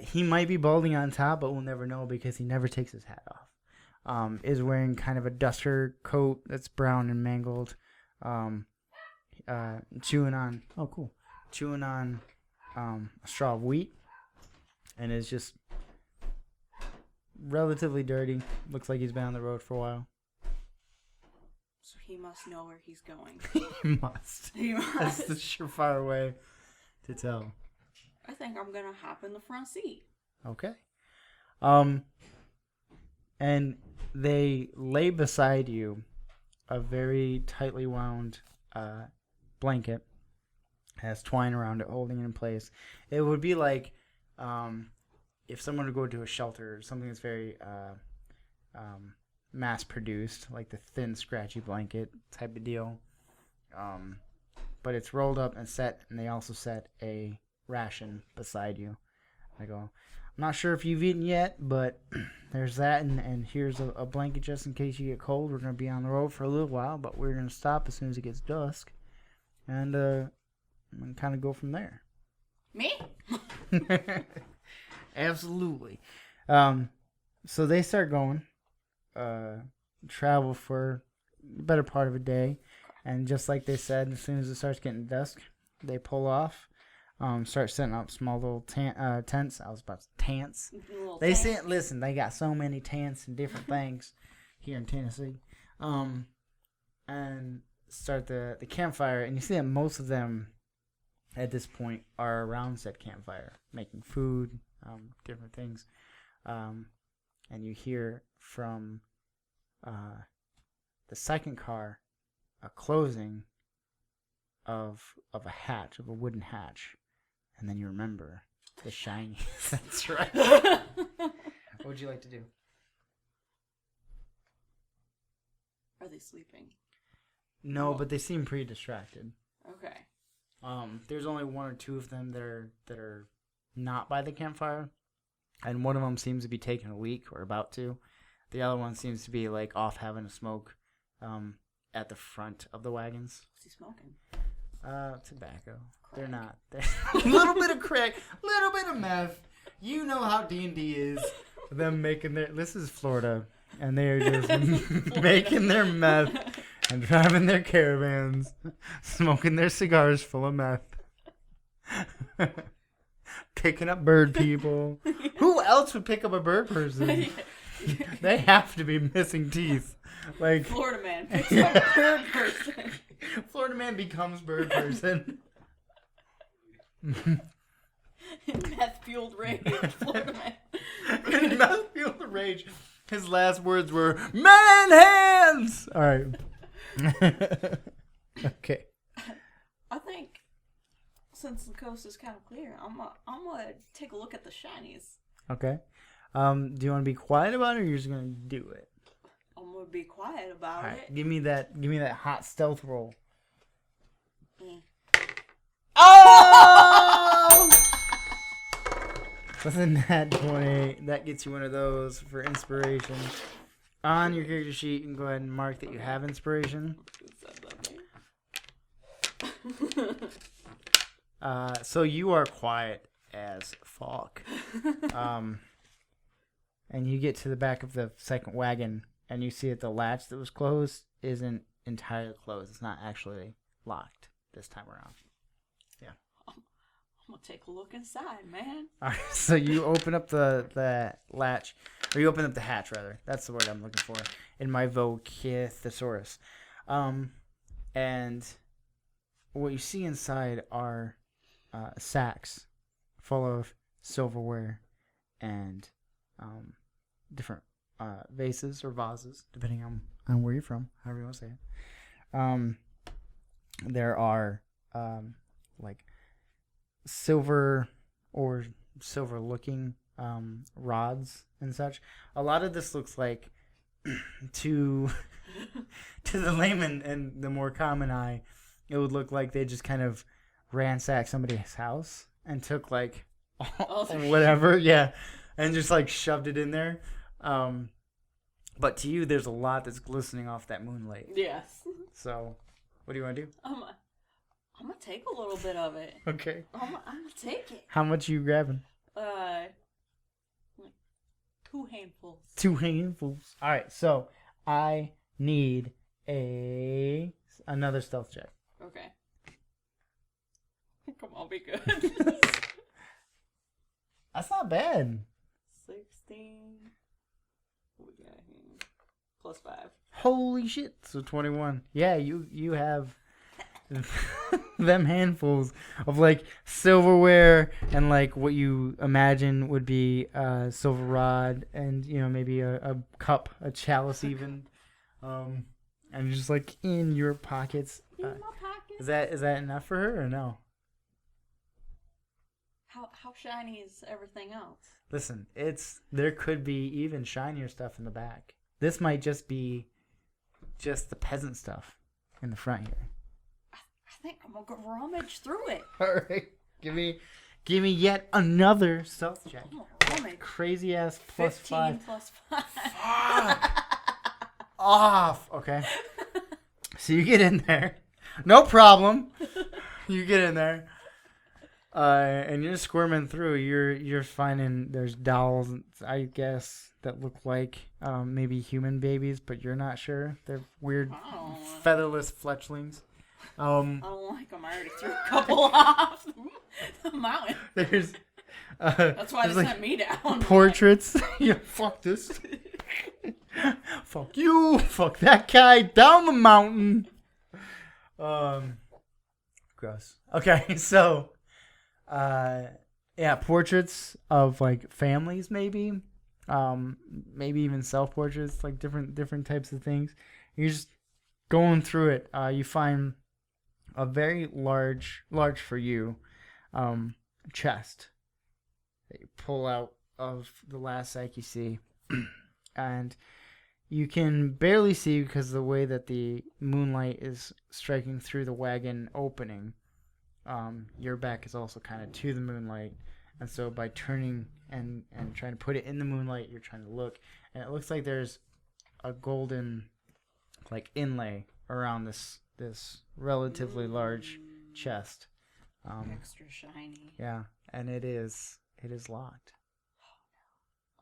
He might be balding on top, but we'll never know because he never takes his hat off. Is wearing kind of a duster coat that's brown and mangled. Chewing on a straw of wheat, and is just relatively dirty. Looks like he's been on the road for a while. So he must know where he's going. He must. That's the surefire way to tell. I think I'm gonna hop in the front seat. Okay. And they lay beside you a very tightly wound blanket. Has twine around it, holding it in place. It would be like if someone would go to a shelter, something that's very mass-produced, like the thin, scratchy blanket type of deal. But it's rolled up and set, and they also set a ration beside you. I go, I'm not sure if you've eaten yet, but there's that, and here's a blanket just in case you get cold. We're going to be on the road for a little while, but we're going to stop as soon as it gets dusk, and kind of go from there. Me? Absolutely. So they start going, travel for the better part of a day, and just like they said, as soon as it starts getting dusk, they pull off, start setting up small little tents. I was about to tents. They said, listen, they got so many tents and different things here in Tennessee, and start the campfire, and you see that most of them at this point are around said campfire, making food, different things, and you hear from the second car a closing of a hatch, of a wooden hatch, and then you remember the shiny. That's right. What would you like to do? Are they sleeping? No, but they seem pretty distracted. Okay. There's only 1 or 2 of them that are not by the campfire, and one of them seems to be taking a leak or about to. The other one seems to be like off having a smoke, at the front of the wagons. What's he smoking? Tobacco. Crack. They're not. A little bit of crack, little bit of meth. You know how D&D is. Them making their. This is Florida, and they are just making their meth. And driving their caravans, smoking their cigars full of meth, picking up bird people. Who else would pick up a bird person? They have to be missing teeth. Like Florida man picks up bird person. Florida man becomes bird person. Meth-fueled rage, Florida man. In meth-fueled rage, his last words were "man hands." All right. Okay. I think since the coast is kind of clear, I'm gonna take a look at the shinies. Okay. Do you want to be quiet about it, or you're just gonna do it? I'm gonna be quiet about All right. it. Give me that hot stealth roll. Mm. Oh! With a nat 20, that gets you one of those for inspiration. On your character sheet, you can go ahead and mark that you have inspiration. So you are quiet as fuck. And you get to the back of the second wagon, and you see that the latch that was closed isn't entirely closed. It's not actually locked this time around. Yeah. I'm gonna take a look inside, man. All right, so you open up the latch, or you open up the hatch, rather. That's the word I'm looking for in my vocathosaurus. And what you see inside are sacks full of silverware and different vases or vases, depending on where you're from, however you want to say it. There are like silver or silver looking rods and such. A lot of this looks like to the layman and the more common eye, it would look like they just kind of ransacked somebody's house and took like whatever, yeah, and just like shoved it in there. But to you, there's a lot that's glistening off that moonlight. Yes. So, what do you want to do? I'm gonna take a little bit of it. Okay. I'm gonna take it. How much are you grabbing? Like 2 handfuls. 2 handfuls. All right. So I need another stealth check. Okay. Come on, be good. That's not bad. 16. What we got here? Plus 5. Holy shit! So 21. Yeah, you have them handfuls of like silverware and like what you imagine would be a silver rod and maybe a cup, a chalice even, and just like in your pockets. In my pocket. Is that enough for her or no? How shiny is everything else? Listen, there could be even shinier stuff in the back. This might just be just the peasant stuff in the front here. I think I'm gonna go rummage through it. All right, give me yet another stealth check. Rummage. Crazy ass plus 15 5. plus 5. Off. Okay. So you get in there, no problem. You get in there, and you're squirming through. You're finding there's dolls, I guess, that look like maybe human babies, but you're not sure. They're weird, featherless fletchlings. I don't like them. I already threw a couple off the mountain. There's That's why they like sent me down. portraits. Yeah, fuck this. Fuck you. Fuck that guy down the mountain. Gross. Okay, so yeah, portraits of like families, maybe even self-portraits, like different types of things. You're just going through it. You find a very large for you chest that you pull out of the last sack you see, and you can barely see because of the way that the moonlight is striking through the wagon opening. Your back is also kind of to the moonlight, and so by turning and trying to put it in the moonlight, you're trying to look, and it looks like there's a golden like inlay around this relatively large chest. Extra shiny. Yeah, and it is locked.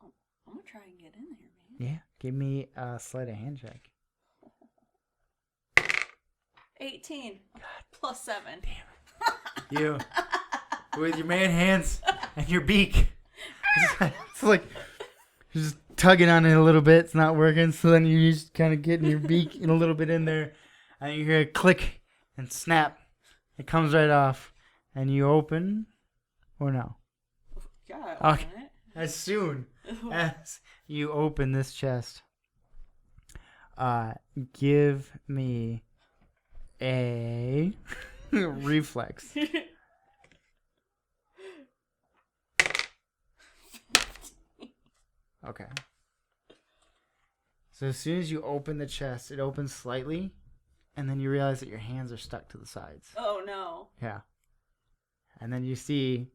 Oh, no. I'm gonna try and get in there, man. Yeah, give me a sleight of hand check. 18. God. Plus 7. Damn. You with your man hands and your beak. It's like you're just tugging on it a little bit. It's not working, so then you just kind of getting your beak in a little bit in there, and you hear a click and snap. It comes right off, and you open, or no? Yeah, Okay. As soon as you open this chest, give me a reflex. Okay. So as soon as you open the chest, it opens slightly, and then you realize that your hands are stuck to the sides. Oh no. Yeah. And then you see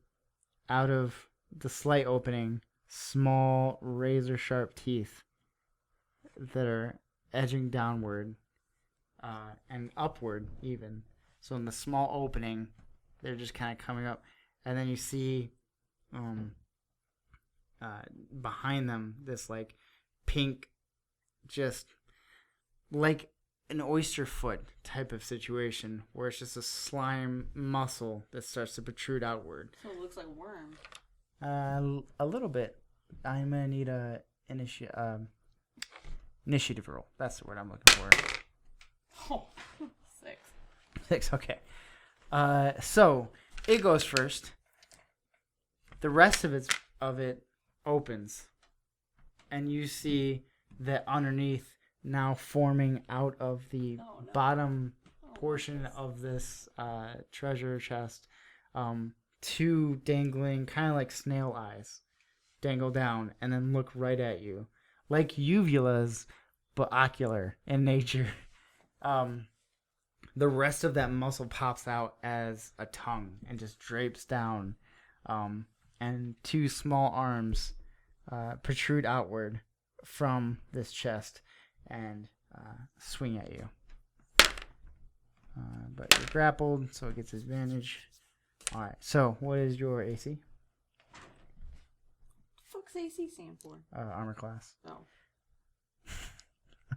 out of the slight opening, small razor sharp teeth that are edging downward and upward even. So in the small opening, they're just kind of coming up, and then you see behind them this like pink, just like an oyster foot type of situation where it's just a slime muscle that starts to protrude outward. So it looks like a worm. A little bit. I'm gonna need a initiative roll. That's the word I'm looking for. Oh, 6. 6. Okay. So it goes first. The rest of it opens, and you see that underneath, now forming out of the bottom portion of this treasure chest, 2 dangling, kind of like snail eyes, dangle down and then look right at you, like uvulas, but ocular in nature. The rest of that muscle pops out as a tongue and just drapes down, and 2 small arms protrude outward from this chest and swing at you. But you're grappled, so it gets advantage. Alright, so what is your AC? Fuck's AC stand for? Armor class. Oh.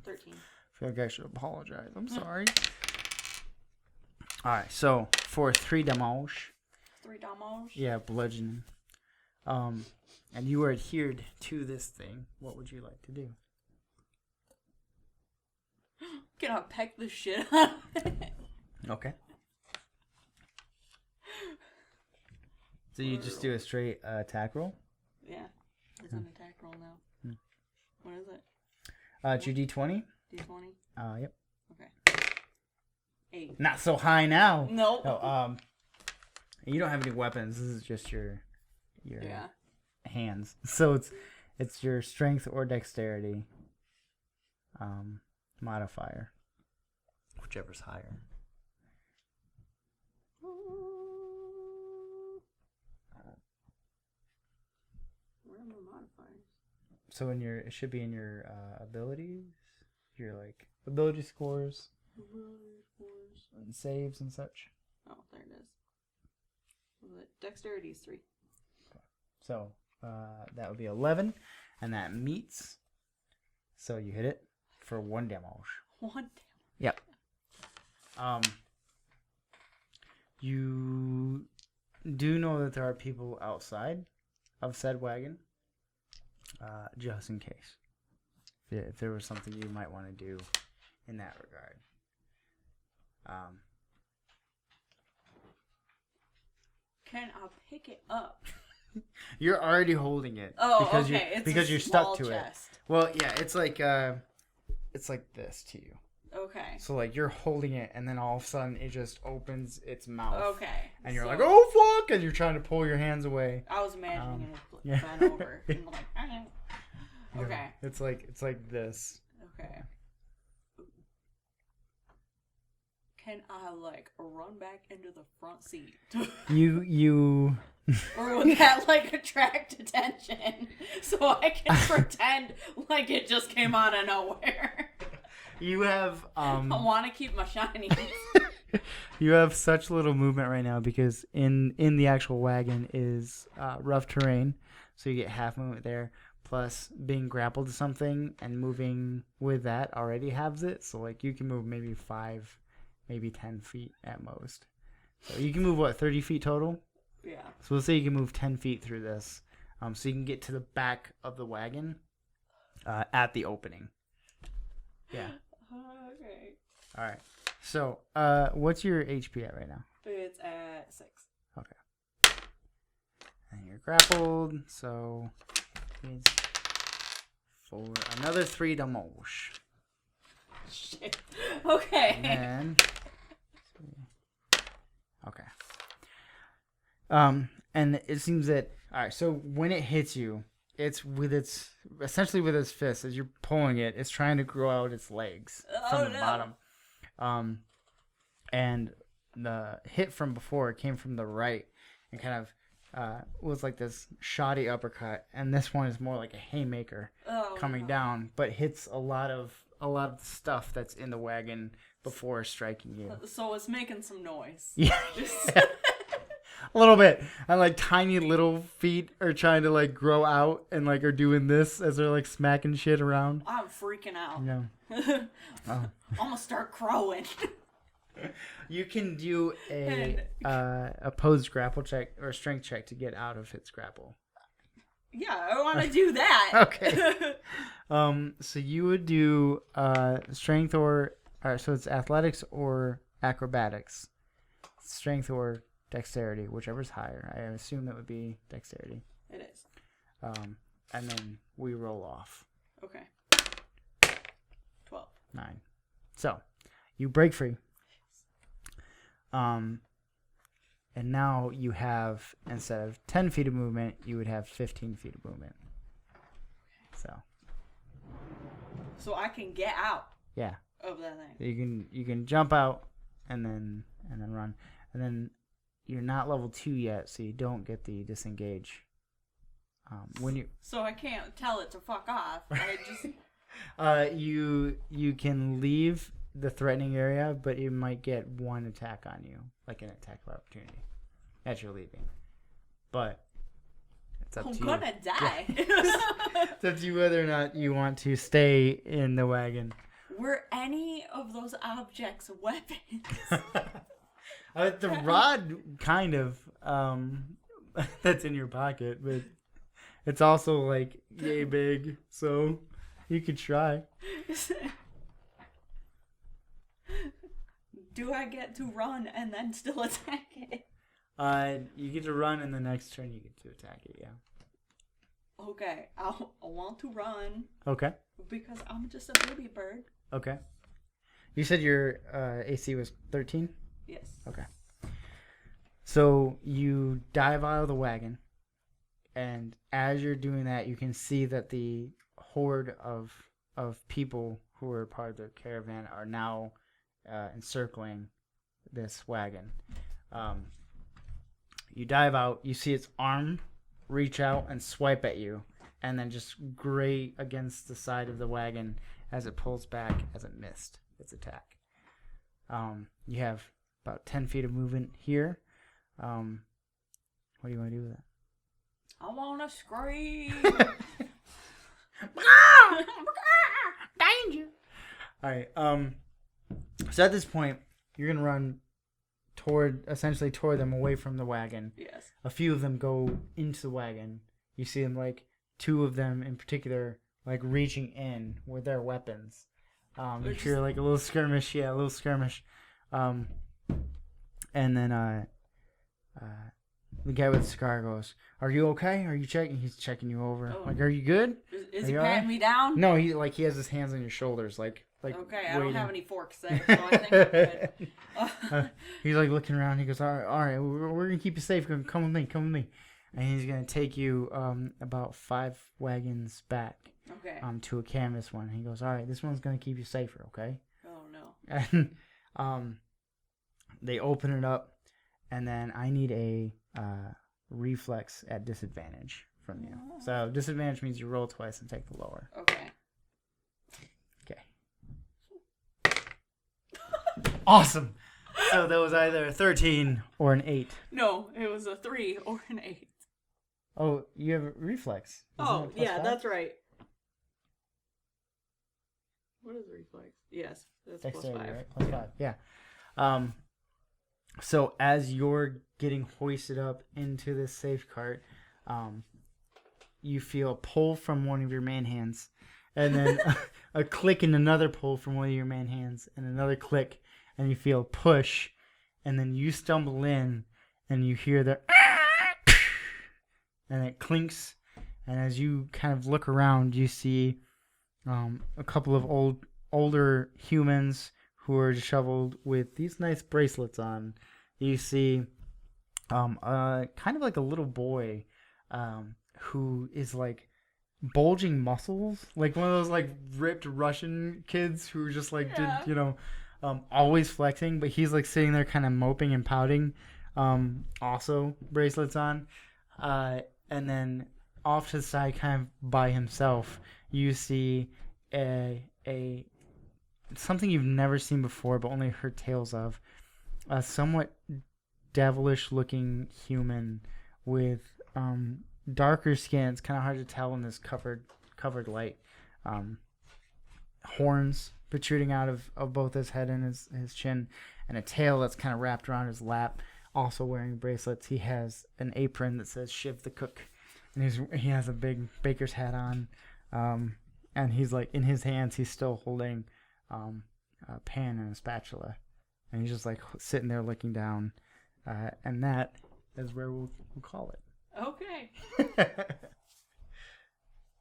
13. I feel like I should apologize. I'm sorry. Alright, so for 3 damage. 3 damage? Yeah, bludgeoning. And you are adhered to this thing. What would you like to do? Can I peck the shit out of it? Okay. So you just do a straight attack roll? Yeah. It's an attack roll now. What is it? It's your D20? D20? Yep. Okay. 8. Not so high now. Nope. No, you don't have any weapons. This is just your hands. So it's your strength or dexterity modifier, whichever's higher. Where are my modifiers? So it should be in your abilities, your like ability scores, and saves and such. Oh, there it is. What was it? Dexterity is 3. So that would be 11, and that meets. So you hit it for 1 damage. 1 damage. Yep. You do know that there are people outside of said wagon, just in case. If there was something you might want to do in that regard. Can I pick it up? You're already holding it. Oh, because okay. It's because a you're small stuck to chest. it. Well, yeah, it's like this to you. Okay. So like you're holding it, and then all of a sudden it just opens its mouth. Okay. And you're so like, oh fuck, and you're trying to pull your hands away. I was imagining it yeah. bent over. And like, okay. It's like this. Okay. Can I like run back into the front seat? You Or would that like attract attention so I can pretend like it just came out of nowhere? You have I want to keep my shiny. you have such little movement right now because in the actual wagon is rough terrain, so you get half movement there. Plus being grappled to something and moving with that already halves it. So like you can move maybe 5, maybe 10 feet at most. So you can move what, 30 feet total? Yeah. So let's say you can move 10 feet through this, so you can get to the back of the wagon at the opening. Yeah. Okay. All right. So, what's your HP at right now? It's at 6. Okay. And you're grappled, so it's for another 3 damage. Shit. Okay. And then, okay. And it seems that, all right, so when it hits you, it's essentially with its fist, as you're pulling it, it's trying to grow out its legs from the bottom. And the hit from before came from the right and kind of was like this shoddy uppercut, and this one is more like a haymaker coming down, but hits a lot of stuff that's in the wagon before striking you. So it's making some noise. Yeah. A little bit. And like tiny little feet are trying to like grow out and like are doing this as they're like smacking shit around. I'm freaking out. No. I'm gonna start crowing. You can do a opposed grapple check or strength check to get out of its grapple. Yeah, I want to do that. Okay. So you would do strength so it's athletics or acrobatics. Strength or dexterity, whichever's higher. I assume that would be dexterity. It is. And then we roll off. Okay. 12. 9. So you break free. And now you have, instead of 10 feet of movement, you would have 15 feet of movement. So I can get out. Yeah. Of that thing. You can jump out and then run. And then you're not level 2 yet, so you don't get the disengage. So I can't tell it to fuck off. I just you can leave the threatening area, but it might get one attack on you, like an attack of opportunity, as you're leaving. But it's up to you. I'm gonna die. It's up to you whether or not you want to stay in the wagon. Were any of those objects weapons? The rod, kind of, that's in your pocket, but it's also like yay big, so you could try. Do I get to run and then still attack it? You get to run, and the next turn you get to attack it. Yeah. Okay, I want to run. Okay. Because I'm just a baby bird. Okay. You said your AC was 13? Yes. Okay. So you dive out of the wagon, and as you're doing that, you can see that the horde of people who were part of the caravan are now encircling this wagon. You dive out, you see its arm reach out and swipe at you, and then just grate against the side of the wagon as it pulls back as it missed its attack. You have about 10 feet of movement here. What do you want to do with it? I want to scream. Danger! Alright, so at this point, you're going to run toward them, away from the wagon. Yes. A few of them go into the wagon. You see them, like, 2 of them in particular, like, reaching in with their weapons. You hear, like, a little skirmish. Yeah, a little skirmish. And then, the guy with the scar goes, "Are you okay? Are you checking?" He's checking you over. Oh. Like, "Are you good?" Is he patting me down? No, he has his hands on your shoulders, like. Okay, I don't waiting. have any forks there, so I think I'm good. He's like looking around. He goes, all right, we're gonna keep you safe. Come with me. And he's gonna take you about 5 wagons back. Okay. To a canvas one. He goes, all right, this one's gonna keep you safer, okay? Oh no. And they open it up, and then I need a reflex at disadvantage from you. So disadvantage means you roll twice and take the lower. Okay. Awesome. So that was either a 13 or an 8. No, it was a 3 or an 8. Oh, you have a reflex. Isn't it plus 5? That's right. What is reflex? Yes, that's Dexterity, plus 5. right? Plus 5, yeah. So as you're getting hoisted up into this safe cart, you feel a pull from one of your man hands, and then a click and another pull from one of your man hands, and another click, and you feel a push, and then you stumble in, and you hear the and it clinks, and as you kind of look around, you see a couple of older humans who are disheveled with these nice bracelets on. You see kind of like a little boy who is like bulging muscles, like one of those like ripped Russian kids who just like did always flexing, but he's like sitting there kind of moping and pouting, also bracelets on. And then off to the side, kind of by himself, you see a something you've never seen before, but only heard tales of. A somewhat devilish-looking human with darker skin. It's kind of hard to tell in this covered light. Horns protruding out of both his head and his chin, and a tail that's kind of wrapped around his lap. Also wearing bracelets. He has an apron that says "Shiv the Cook," and he has a big baker's hat on. And he's like, in his hands, he's still holding a pan and a spatula, and he's just like sitting there looking down. And that is where we'll call it. Okay.